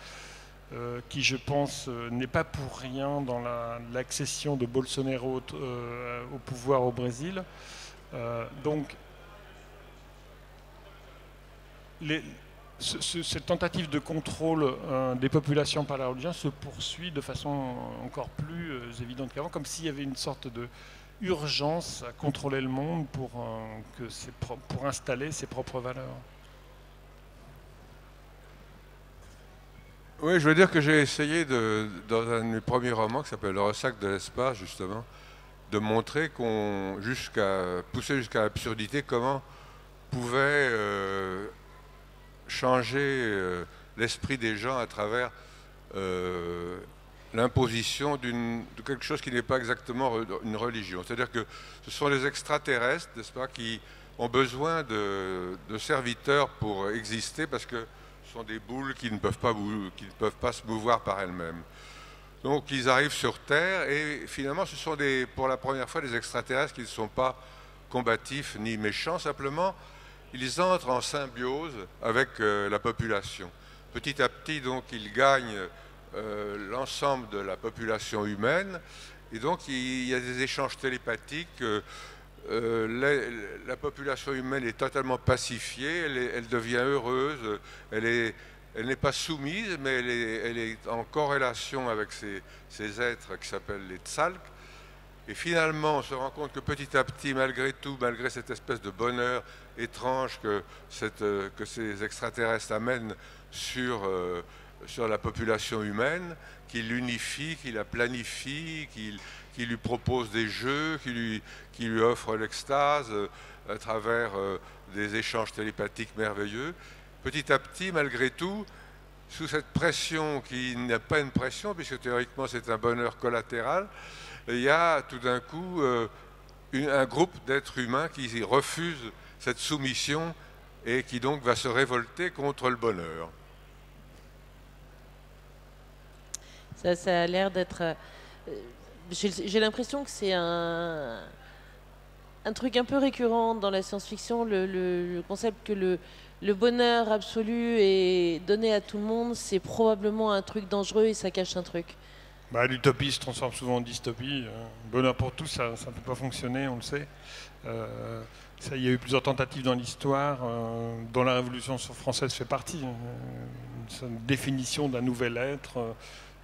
qui, je pense, n'est pas pour rien dans l'accession de Bolsonaro au pouvoir au Brésil. Donc, cette tentative de contrôle des populations par la religion se poursuit de façon encore plus évidente qu'avant, comme s'il y avait une sorte de urgence à contrôler le monde pour installer ses propres valeurs. Oui, je veux dire que j'ai essayé, dans un de mes premiers romans qui s'appelle Le Ressac de l'espace, justement, de montrer qu'on pousser jusqu'à l'absurdité comment pouvait changer l'esprit des gens à travers l'imposition de quelque chose qui n'est pas exactement une religion. C'est-à-dire que ce sont les extraterrestres, n'est-ce pas, qui ont besoin de serviteurs pour exister parce que ce sont des boules qui ne peuvent pas se mouvoir par elles-mêmes. Donc ils arrivent sur Terre et finalement ce sont pour la première fois des extraterrestres qui ne sont pas combatifs ni méchants, simplement ils entrent en symbiose avec la population. Petit à petit, donc, ils gagnent l'ensemble de la population humaine, et donc il y a des échanges télépathiques. La population humaine est totalement pacifiée, elle devient heureuse, elle n'est pas soumise, mais elle est en corrélation avec ces êtres qui s'appellent les Tsalks. Et finalement, on se rend compte que petit à petit, malgré tout, malgré cette espèce de bonheur étrange que ces extraterrestres amènent sur la population humaine, qui l'unifie, qui la planifie, qui lui propose des jeux, qui lui offre l'extase à travers des échanges télépathiques merveilleux. Petit à petit, malgré tout, sous cette pression qui n'est pas une pression, puisque théoriquement c'est un bonheur collatéral, il y a tout d'un coup un groupe d'êtres humains qui refuse cette soumission et qui donc va se révolter contre le bonheur. Ça a l'air d'être... J'ai l'impression que c'est un truc un peu récurrent dans la science-fiction, le concept que le bonheur absolu est donné à tout le monde, c'est probablement un truc dangereux et ça cache un truc. L'utopie se transforme souvent en dystopie. Bonheur pour tous, ça ne peut pas fonctionner, on le sait. Il y a eu plusieurs tentatives dans l'histoire, dont la Révolution française fait partie. Une définition d'un nouvel être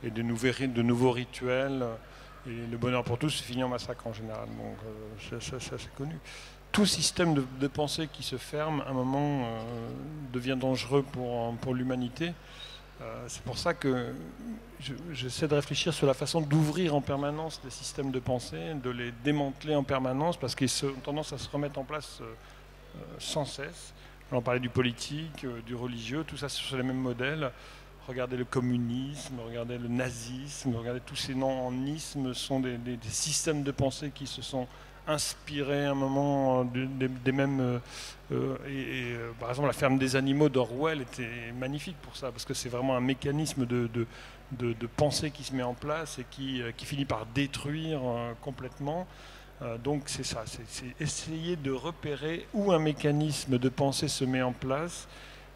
et de nouveaux rituels. Et le bonheur pour tous se finit en massacre en général. Donc ça c'est connu. Tout système de pensée qui se ferme, à un moment, devient dangereux pour l'humanité. C'est pour ça que j'essaie de réfléchir sur la façon d'ouvrir en permanence des systèmes de pensée, de les démanteler en permanence, parce qu'ils ont tendance à se remettre en place sans cesse. On parlait du politique, du religieux, tout ça sur les mêmes modèles. Regardez le communisme, regardez le nazisme, regardez tous ces noms en isme, sont des systèmes de pensée qui se sont inspirés à un moment des mêmes... par exemple, la ferme des animaux d'Orwell était magnifique pour ça, parce que c'est vraiment un mécanisme de pensée qui se met en place et qui finit par détruire complètement. Donc c'est ça, c'est essayer de repérer où un mécanisme de pensée se met en place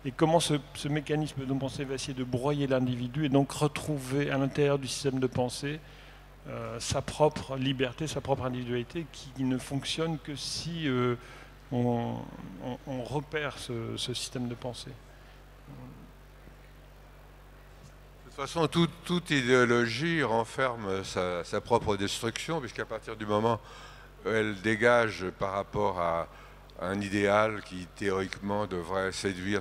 et comment ce mécanisme de pensée va essayer de broyer l'individu et donc retrouver à l'intérieur du système de pensée sa propre liberté, sa propre individualité qui ne fonctionne que si on repère ce système de pensée. De toute façon, toute idéologie renferme sa propre destruction, puisqu'à partir du moment où elle dégage par rapport à un idéal qui théoriquement devrait séduire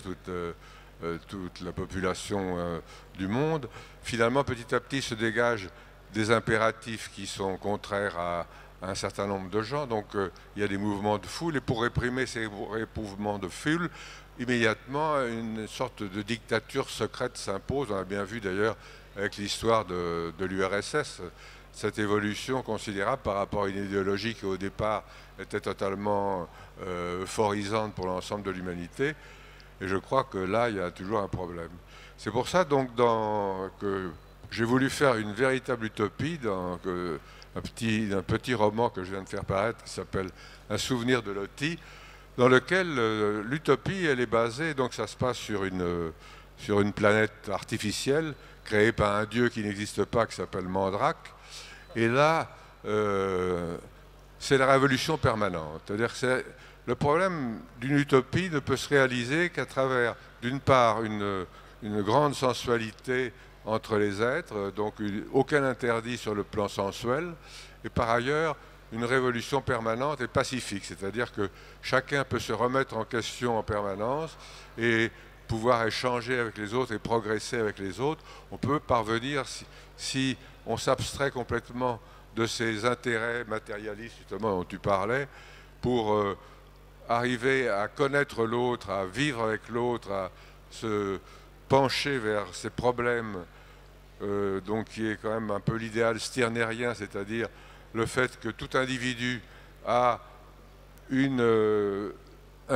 toute la population du monde, finalement petit à petit se dégage des impératifs qui sont contraires à un certain nombre de gens. Donc il y a des mouvements de foule, et pour réprimer ces mouvements de foule, immédiatement une sorte de dictature secrète s'impose. On a bien vu d'ailleurs avec l'histoire de l'URSS, cette évolution considérable par rapport à une idéologie qui au départ était totalement euphorisante pour l'ensemble de l'humanité. Et je crois que là, il y a toujours un problème. C'est pour ça donc que j'ai voulu faire une véritable utopie, un petit roman que je viens de faire paraître qui s'appelle Un souvenir de Loti, dans lequel l'utopie, elle est basée, donc ça se passe sur une planète artificielle créée par un dieu qui n'existe pas, qui s'appelle Mandrake. Et là, c'est la révolution permanente. C'est-à-dire que le problème d'une utopie ne peut se réaliser qu'à travers, d'une part, une grande sensualité entre les êtres, donc aucun interdit sur le plan sensuel, et par ailleurs, une révolution permanente et pacifique, c'est-à-dire que chacun peut se remettre en question en permanence et pouvoir échanger avec les autres et progresser avec les autres. On peut parvenir, si on s'abstrait complètement de ces intérêts matérialistes justement dont tu parlais, pour arriver à connaître l'autre, à vivre avec l'autre, à se pencher vers ces problèmes, donc qui est quand même un peu l'idéal stirnérien, c'est-à-dire le fait que tout individu a un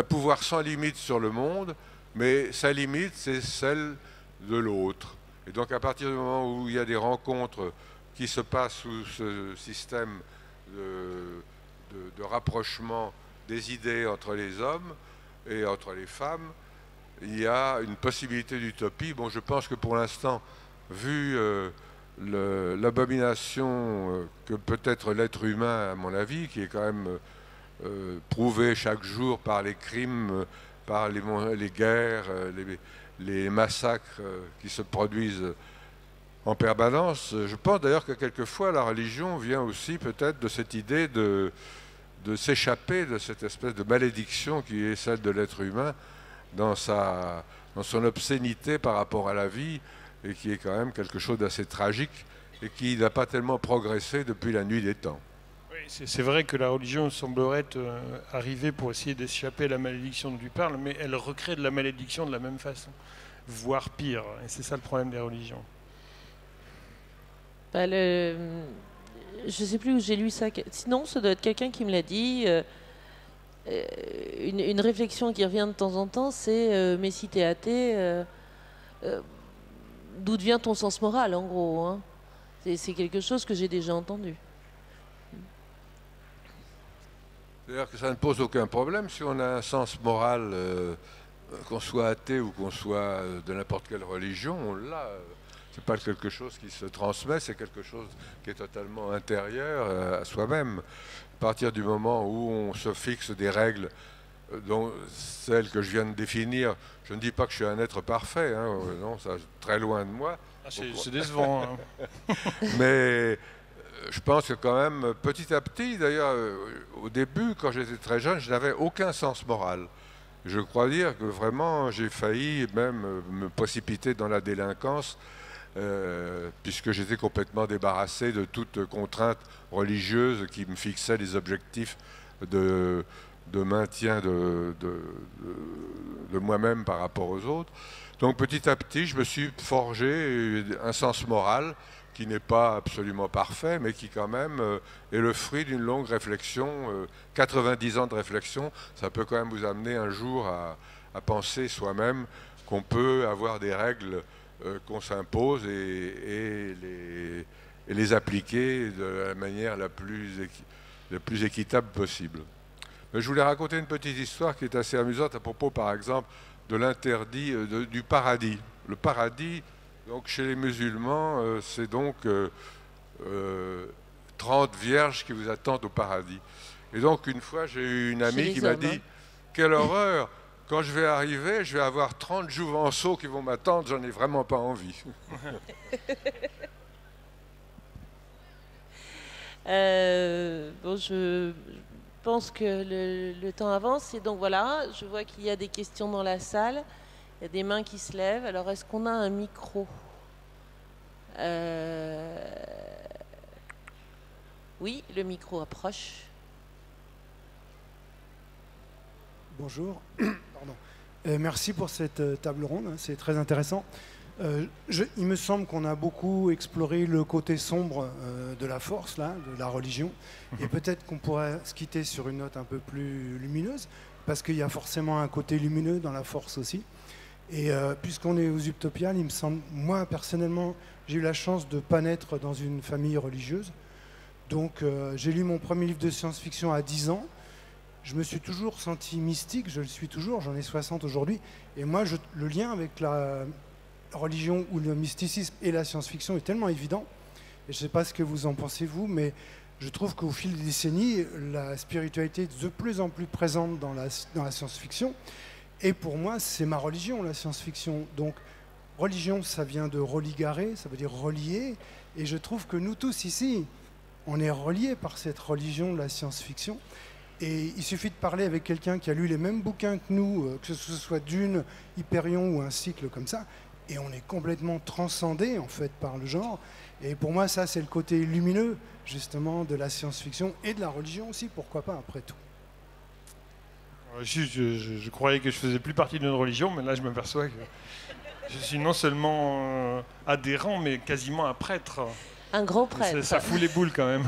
pouvoir sans limite sur le monde, mais sa limite, c'est celle de l'autre. Et donc à partir du moment où il y a des rencontres qui se passent sous ce système de rapprochement des idées entre les hommes et entre les femmes, il y a une possibilité d'utopie. Bon, je pense que pour l'instant, vu l'abomination que peut être l'être humain, à mon avis, qui est quand même prouvé chaque jour par les crimes, par les guerres, les massacres qui se produisent en permanence. Je pense d'ailleurs que quelquefois la religion vient aussi peut-être de cette idée de s'échapper de cette espèce de malédiction qui est celle de l'être humain dans son obscénité par rapport à la vie, et qui est quand même quelque chose d'assez tragique et qui n'a pas tellement progressé depuis la nuit des temps. Oui, c'est vrai que la religion semblerait arriver pour essayer d'échapper à la malédiction dont tu parles, mais elle recrée de la malédiction de la même façon, voire pire. Et c'est ça le problème des religions. Je ne sais plus où j'ai lu ça. Sinon, ça doit être quelqu'un qui me l'a dit. Une réflexion qui revient de temps en temps, c'est mais si tu es athée, d'où vient ton sens moral, en gros, hein. C'est quelque chose que j'ai déjà entendu. C'est-à-dire que ça ne pose aucun problème si on a un sens moral, qu'on soit athée ou qu'on soit de n'importe quelle religion, on l'a. C'est pas quelque chose qui se transmet, c'est quelque chose qui est totalement intérieur à soi-même. À partir du moment où on se fixe des règles, dont celles que je viens de définir, je ne dis pas que je suis un être parfait, hein, non, ça très loin de moi. Ah, c'est décevant. Hein. Mais je pense que quand même, petit à petit, d'ailleurs, au début, quand j'étais très jeune, je n'avais aucun sens moral. Je crois dire que vraiment, j'ai failli même me précipiter dans la délinquance, puisque j'étais complètement débarrassé de toute contrainte religieuse qui me fixait les objectifs de maintien de moi-même par rapport aux autres. Donc petit à petit, je me suis forgé un sens moral qui n'est pas absolument parfait, mais qui quand même est le fruit d'une longue réflexion. 90 ans de réflexion, ça peut quand même vous amener un jour à penser soi-même qu'on peut avoir des règles qu'on s'impose et les appliquer de la manière la plus équitable possible. Mais je voulais raconter une petite histoire qui est assez amusante à propos, par exemple, de l'interdit du paradis. Le paradis, donc chez les musulmans, c'est donc 30 vierges qui vous attendent au paradis. Et donc une fois, j'ai eu une amie qui m'a dit « Quelle horreur! Quand je vais arriver, je vais avoir 30 jouvenceaux qui vont m'attendre, j'en ai vraiment pas envie. » Bon, je pense que le temps avance et donc voilà, je vois qu'il y a des questions dans la salle, il y a des mains qui se lèvent. Alors est-ce qu'on a un micro? Oui, le micro approche. Bonjour. Pardon. Merci pour cette table ronde, hein, c'est très intéressant. Il me semble qu'on a beaucoup exploré le côté sombre de la force, là, de la religion, et peut-être qu'on pourrait se quitter sur une note un peu plus lumineuse, parce qu'il y a forcément un côté lumineux dans la force aussi. Et puisqu'on est aux Utopiales, il me semble, moi personnellement, j'ai eu la chance de ne pas naître dans une famille religieuse. Donc j'ai lu mon premier livre de science-fiction à 10 ans. Je me suis toujours senti mystique, je le suis toujours, j'en ai 60 aujourd'hui. Et moi, le lien avec la religion ou le mysticisme et la science-fiction est tellement évident. Et je ne sais pas ce que vous en pensez, vous, mais je trouve qu'au fil des décennies, la spiritualité est de plus en plus présente dans la science-fiction. Et pour moi, c'est ma religion, la science-fiction. Donc, religion, ça vient de religare, ça veut dire relier. Et je trouve que nous tous ici, on est reliés par cette religion de la science-fiction. Et il suffit de parler avec quelqu'un qui a lu les mêmes bouquins que nous, que ce soit Dune, Hyperion ou un cycle comme ça, et on est complètement transcendé en fait par le genre. Et pour moi, ça, c'est le côté lumineux justement de la science-fiction et de la religion aussi, pourquoi pas, après tout. Je croyais que je faisais plus partie d'une religion, mais là je m'aperçois que je suis non seulement adhérent, mais quasiment un prêtre. Un grand prêtre. Ça fout les boules quand même.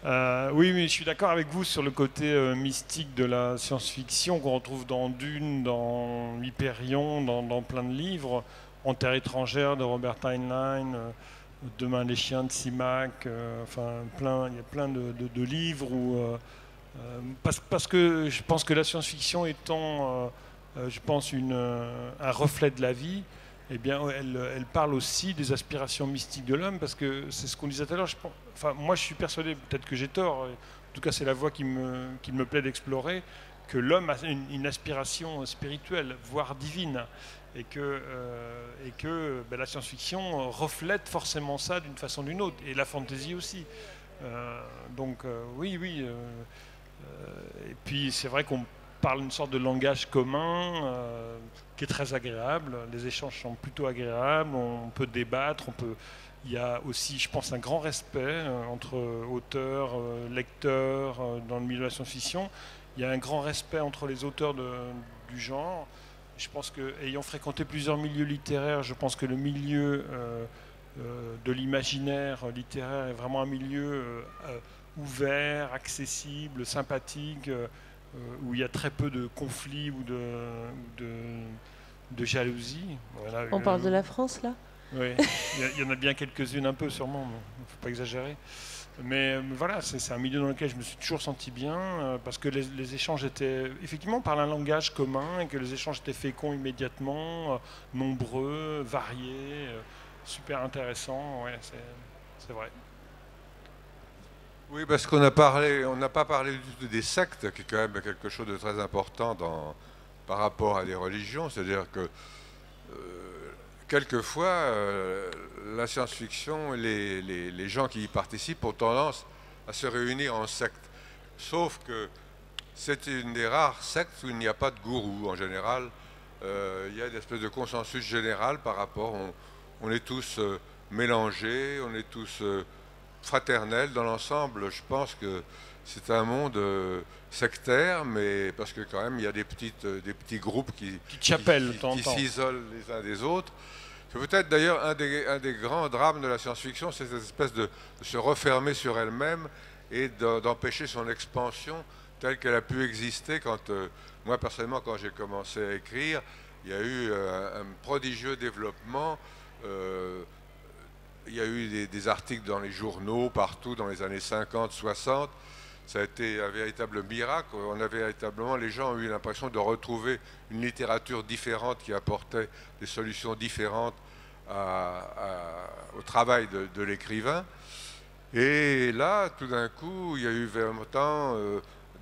Oui, mais je suis d'accord avec vous sur le côté mystique de la science-fiction qu'on retrouve dans Dune, dans Hyperion, dans plein de livres. En Terre étrangère de Robert Heinlein, Demain les chiens de Simak, enfin il y a plein de livres où, parce que je pense que la science-fiction étant, je pense, un reflet de la vie, eh bien, elle parle aussi des aspirations mystiques de l'homme, parce que c'est ce qu'on disait tout à l'heure. Enfin, moi, je suis persuadé, peut-être que j'ai tort, en tout cas, c'est la voie qui me plaît d'explorer, que l'homme a une aspiration spirituelle, voire divine, et que la science-fiction reflète forcément ça d'une façon ou d'une autre, et la fantasy aussi. Oui. Et puis, c'est vrai qu'on parle une sorte de langage commun qui est très agréable. Les échanges sont plutôt agréables, on peut débattre, il y a aussi, je pense, un grand respect entre auteurs, lecteurs dans le milieu de la science-fiction. Il y a un grand respect entre les auteurs du genre. Je pense que, ayant fréquenté plusieurs milieux littéraires, je pense que le milieu de l'imaginaire littéraire est vraiment un milieu ouvert, accessible, sympathique, où il y a très peu de conflits ou de jalousie. Voilà, on parle de la France, là? Oui, il y en a bien quelques-unes un peu sûrement, mais il ne faut pas exagérer. Mais voilà, c'est un milieu dans lequel je me suis toujours senti bien, parce que les échanges étaient, effectivement, on parle un langage commun, et que les échanges étaient féconds immédiatement, nombreux, variés, super intéressants, ouais, c'est vrai. Oui, parce on n'a pas parlé du tout des sectes, qui est quand même quelque chose de très important par rapport à des religions. C'est-à-dire que quelquefois, la science-fiction, les gens qui y participent ont tendance à se réunir en secte. Sauf que c'est une des rares sectes où il n'y a pas de gourou. En général, il y a une espèce de consensus général par rapport. On est tous mélangés, on est tous fraternels dans l'ensemble. Je pense que c'est un monde sectaire, mais parce que quand même il y a des petits groupes qui s'isolent les uns des autres. C'est peut-être d'ailleurs un des grands drames de la science-fiction, c'est cette espèce de se refermer sur elle-même et d'empêcher son expansion telle qu'elle a pu exister. Moi personnellement, quand j'ai commencé à écrire, il y a eu un prodigieux développement. Il y a eu des articles dans les journaux, partout, dans les années 50, 60. Ça a été un véritable miracle. Les gens ont eu l'impression de retrouver une littérature différente qui apportait des solutions différentes au travail de l'écrivain. Et là, tout d'un coup, il y a eu vraiment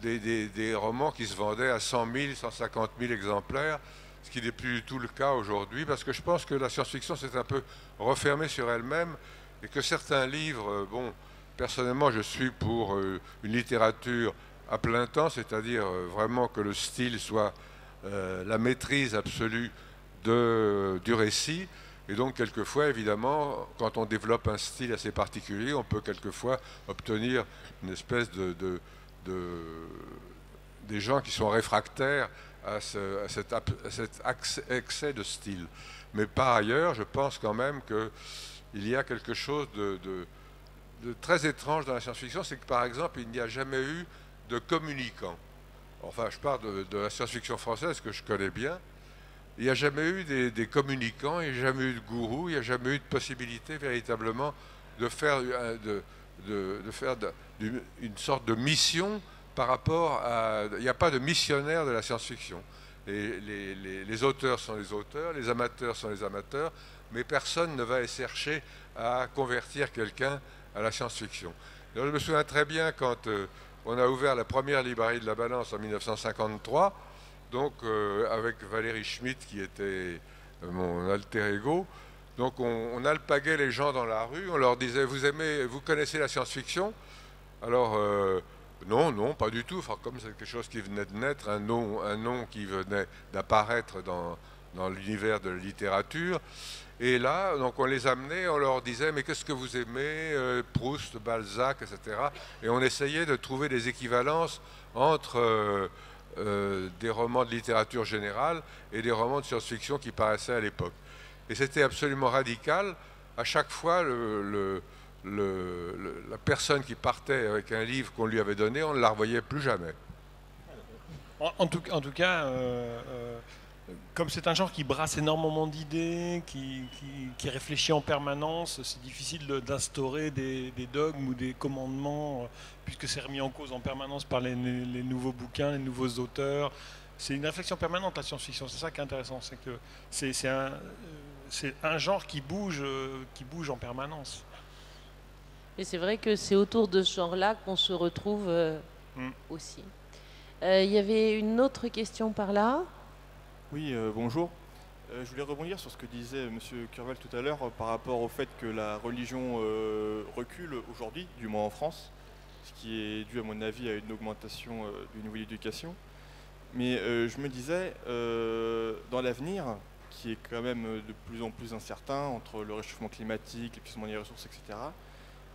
des romans qui se vendaient à 100 000, 150 000 exemplaires, ce qui n'est plus du tout le cas aujourd'hui, parce que je pense que la science-fiction s'est un peu refermée sur elle-même, et que certains livres, personnellement, je suis pour une littérature à plein temps, c'est-à-dire vraiment que le style soit la maîtrise absolue du récit. Et donc, quelquefois, évidemment, quand on développe un style assez particulier, on peut quelquefois obtenir une espèce des gens qui sont réfractaires à cet excès de style. Mais par ailleurs, je pense quand même qu'il y a quelque chose de très étrange dans la science-fiction, c'est que par exemple, il n'y a jamais eu de communicants. Enfin, je parle de la science-fiction française que je connais bien. Il n'y a jamais eu des communicants, il n'y a jamais eu de gourou, il n'y a jamais eu de possibilité véritablement de faire une sorte de mission par rapport à... Il n'y a pas de missionnaire de la science-fiction. Les auteurs sont les auteurs, les amateurs sont les amateurs, mais personne ne va chercher à convertir quelqu'un à la science-fiction. Je me souviens très bien quand on a ouvert la première librairie de la Balance en 1953, donc avec Valérie Schmitt qui était mon alter ego. Donc on alpaguait les gens dans la rue, on leur disait vous connaissez la science-fiction? Alors non, pas du tout. Enfin, comme c'est quelque chose qui venait de naître, un nom qui venait d'apparaître dans l'univers de la littérature. Et là, donc on les amenait, on leur disait mais qu'est-ce que vous aimez, Proust, Balzac, etc. Et on essayait de trouver des équivalences entre des romans de littérature générale et des romans de science-fiction qui paraissaient à l'époque. Et c'était absolument radical. À chaque fois, la personne qui partait avec un livre qu'on lui avait donné, on ne la revoyait plus jamais. En tout cas, comme c'est un genre qui brasse énormément d'idées, qui réfléchit en permanence, c'est difficile d'instaurer des dogmes ou des commandements, puisque c'est remis en cause en permanence par les nouveaux bouquins, les nouveaux auteurs. C'est une réflexion permanente, la science-fiction. C'est ça qui est intéressant, c'est que c'est un genre qui bouge en permanence. Et c'est vrai que c'est autour de ce genre-là qu'on se retrouve aussi. Il y avait une autre question par là. Oui, bonjour. Je voulais rebondir sur ce que disait M. Curvel tout à l'heure par rapport au fait que la religion recule aujourd'hui, du moins en France, ce qui est dû à mon avis à une augmentation du niveau d'éducation. Mais je me disais, dans l'avenir, qui est quand même de plus en plus incertain entre le réchauffement climatique, l'épuisement des ressources, etc.,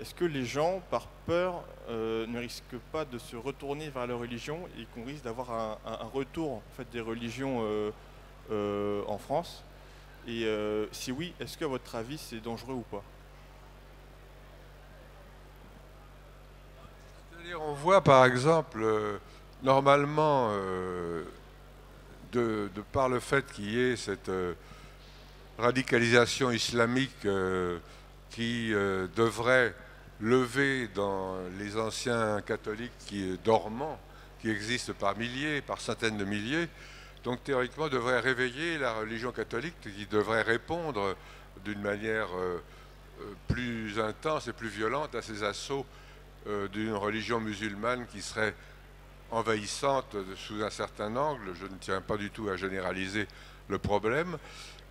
est-ce que les gens, par peur, ne risquent pas de se retourner vers la religion et qu'on risque d'avoir un retour en fait, des religions en France? Et si oui, est-ce qu'à votre avis, c'est dangereux ou pas? C'est-à-dire, on voit par exemple, normalement, de par le fait qu'il y ait cette radicalisation islamique qui devrait levé dans les anciens catholiques dormants, qui existent par milliers, par centaines de milliers, donc théoriquement devrait réveiller la religion catholique, qui devrait répondre d'une manière plus intense et plus violente à ces assauts d'une religion musulmane qui serait envahissante sous un certain angle. Je ne tiens pas du tout à généraliser le problème,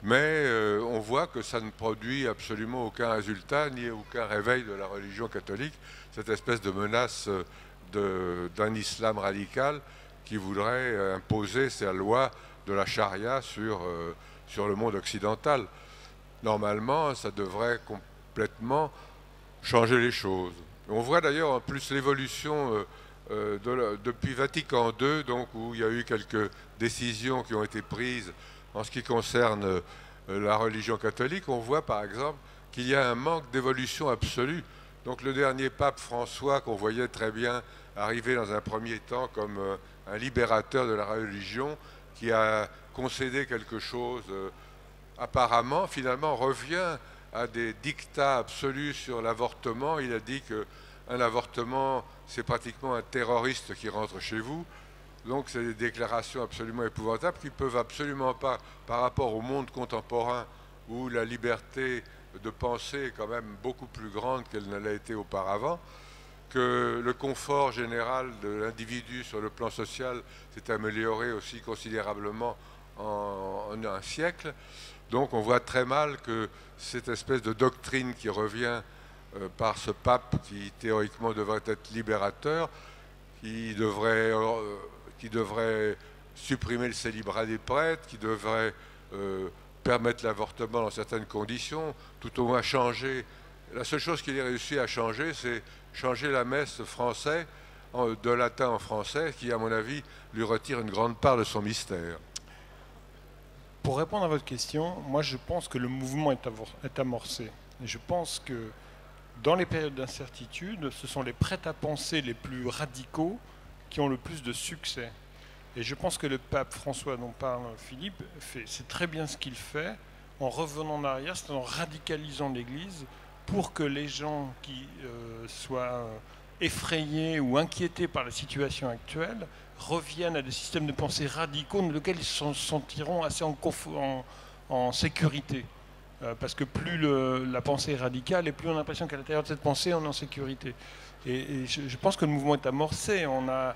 mais on voit que ça ne produit absolument aucun résultat ni aucun réveil de la religion catholique, cette espèce de menace d'un islam radical qui voudrait imposer sa loi de la charia sur le monde occidental. Normalement, ça devrait complètement changer les choses. On voit d'ailleurs en plus l'évolution depuis Vatican II, donc, où il y a eu quelques décisions qui ont été prises en ce qui concerne la religion catholique. On voit par exemple qu'il y a un manque d'évolution absolue. Donc le dernier pape François, qu'on voyait très bien arriver dans un premier temps comme un libérateur de la religion, qui a concédé quelque chose, apparemment, finalement revient à des dictats absolus sur l'avortement. Il a dit qu'un avortement, c'est pratiquement un terroriste qui rentre chez vous. Donc c'est des déclarations absolument épouvantables qui ne peuvent absolument pas, par rapport au monde contemporain, où la liberté de penser est quand même beaucoup plus grande qu'elle ne l'a été auparavant, que le confort général de l'individu sur le plan social s'est amélioré aussi considérablement en un siècle. Donc on voit très mal que cette espèce de doctrine qui revient par ce pape qui théoriquement devrait être libérateur, qui devrait supprimer le célibat des prêtres, qui devrait permettre l'avortement dans certaines conditions, tout au moins changer. La seule chose qu'il ait réussi à changer, c'est changer la messe française de latin en français, qui, à mon avis, lui retire une grande part de son mystère. Pour répondre à votre question, moi je pense que le mouvement est amorcé. Et je pense que dans les périodes d'incertitude, ce sont les prêts-à-penser les plus radicaux qui ont le plus de succès. Et je pense que le pape François dont parle Philippe, c'est très bien ce qu'il fait en revenant en arrière, c'est en radicalisant l'Église pour que les gens qui soient effrayés ou inquiétés par la situation actuelle reviennent à des systèmes de pensée radicaux dans lesquels ils se sentiront assez en sécurité. Parce que plus la pensée est radicale et plus on a l'impression qu'à l'intérieur de cette pensée on est en sécurité. Et je pense que le mouvement est amorcé. On a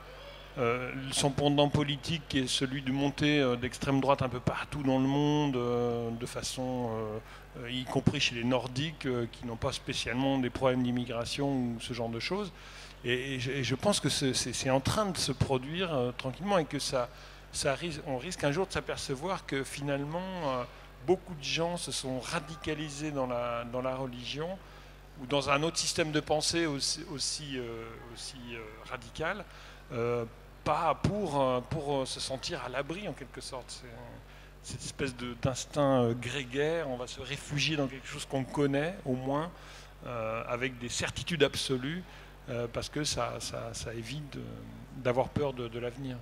son pendant politique qui est celui de montée d'extrême droite un peu partout dans le monde, de façon, y compris chez les Nordiques, qui n'ont pas spécialement des problèmes d'immigration ou ce genre de choses. Et je pense que c'est en train de se produire tranquillement et que on risque un jour de s'apercevoir que finalement beaucoup de gens se sont radicalisés dans la religion ou dans un autre système de pensée aussi radical, pas pour se sentir à l'abri en quelque sorte. C'est cette espèce d'instinct grégaire, on va se réfugier dans quelque chose qu'on connaît au moins, avec des certitudes absolues, parce que ça évite d'avoir peur de l'avenir.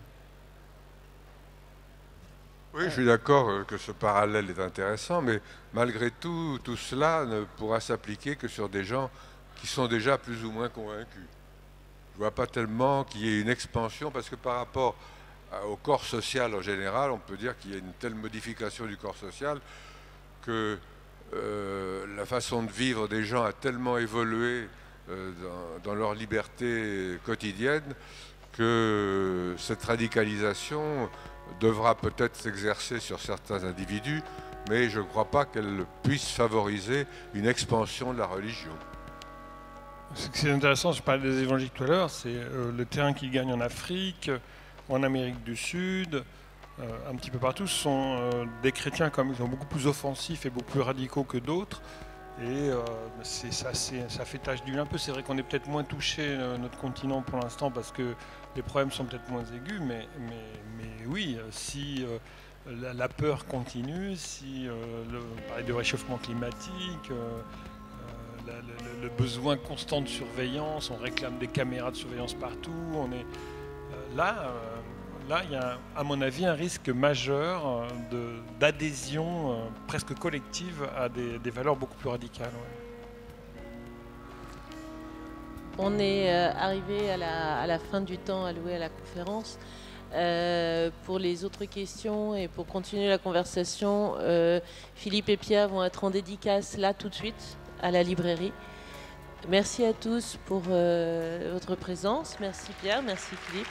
Oui, je suis d'accord que ce parallèle est intéressant, mais malgré tout, tout cela ne pourra s'appliquer que sur des gens qui sont déjà plus ou moins convaincus. Je ne vois pas tellement qu'il y ait une expansion, parce que par rapport au corps social en général, on peut dire qu'il y a une telle modification du corps social que la façon de vivre des gens a tellement évolué dans leur liberté quotidienne que cette radicalisation devra peut-être s'exercer sur certains individus, mais je ne crois pas qu'elle puisse favoriser une expansion de la religion. Ce qui est intéressant, je parlais des évangéliques tout à l'heure, c'est le terrain qu'ils gagnent en Afrique, en Amérique du Sud, un petit peu partout. Ce sont des chrétiens comme ils sont beaucoup plus offensifs et beaucoup plus radicaux que d'autres. Et ça fait tache d'huile un peu. C'est vrai qu'on est peut-être moins touché notre continent pour l'instant parce que les problèmes sont peut-être moins aigus, mais oui, si la peur continue, si on parlait de réchauffement climatique, le besoin constant de surveillance, on réclame des caméras de surveillance partout, on est là, il y a à mon avis un risque majeur d'adhésion presque collective à des valeurs beaucoup plus radicales. Ouais. On est arrivé à la fin du temps alloué à la conférence. Pour les autres questions et pour continuer la conversation, Philippe et Pierre vont être en dédicace là tout de suite à la librairie. Merci à tous pour votre présence. Merci Pierre, merci Philippe.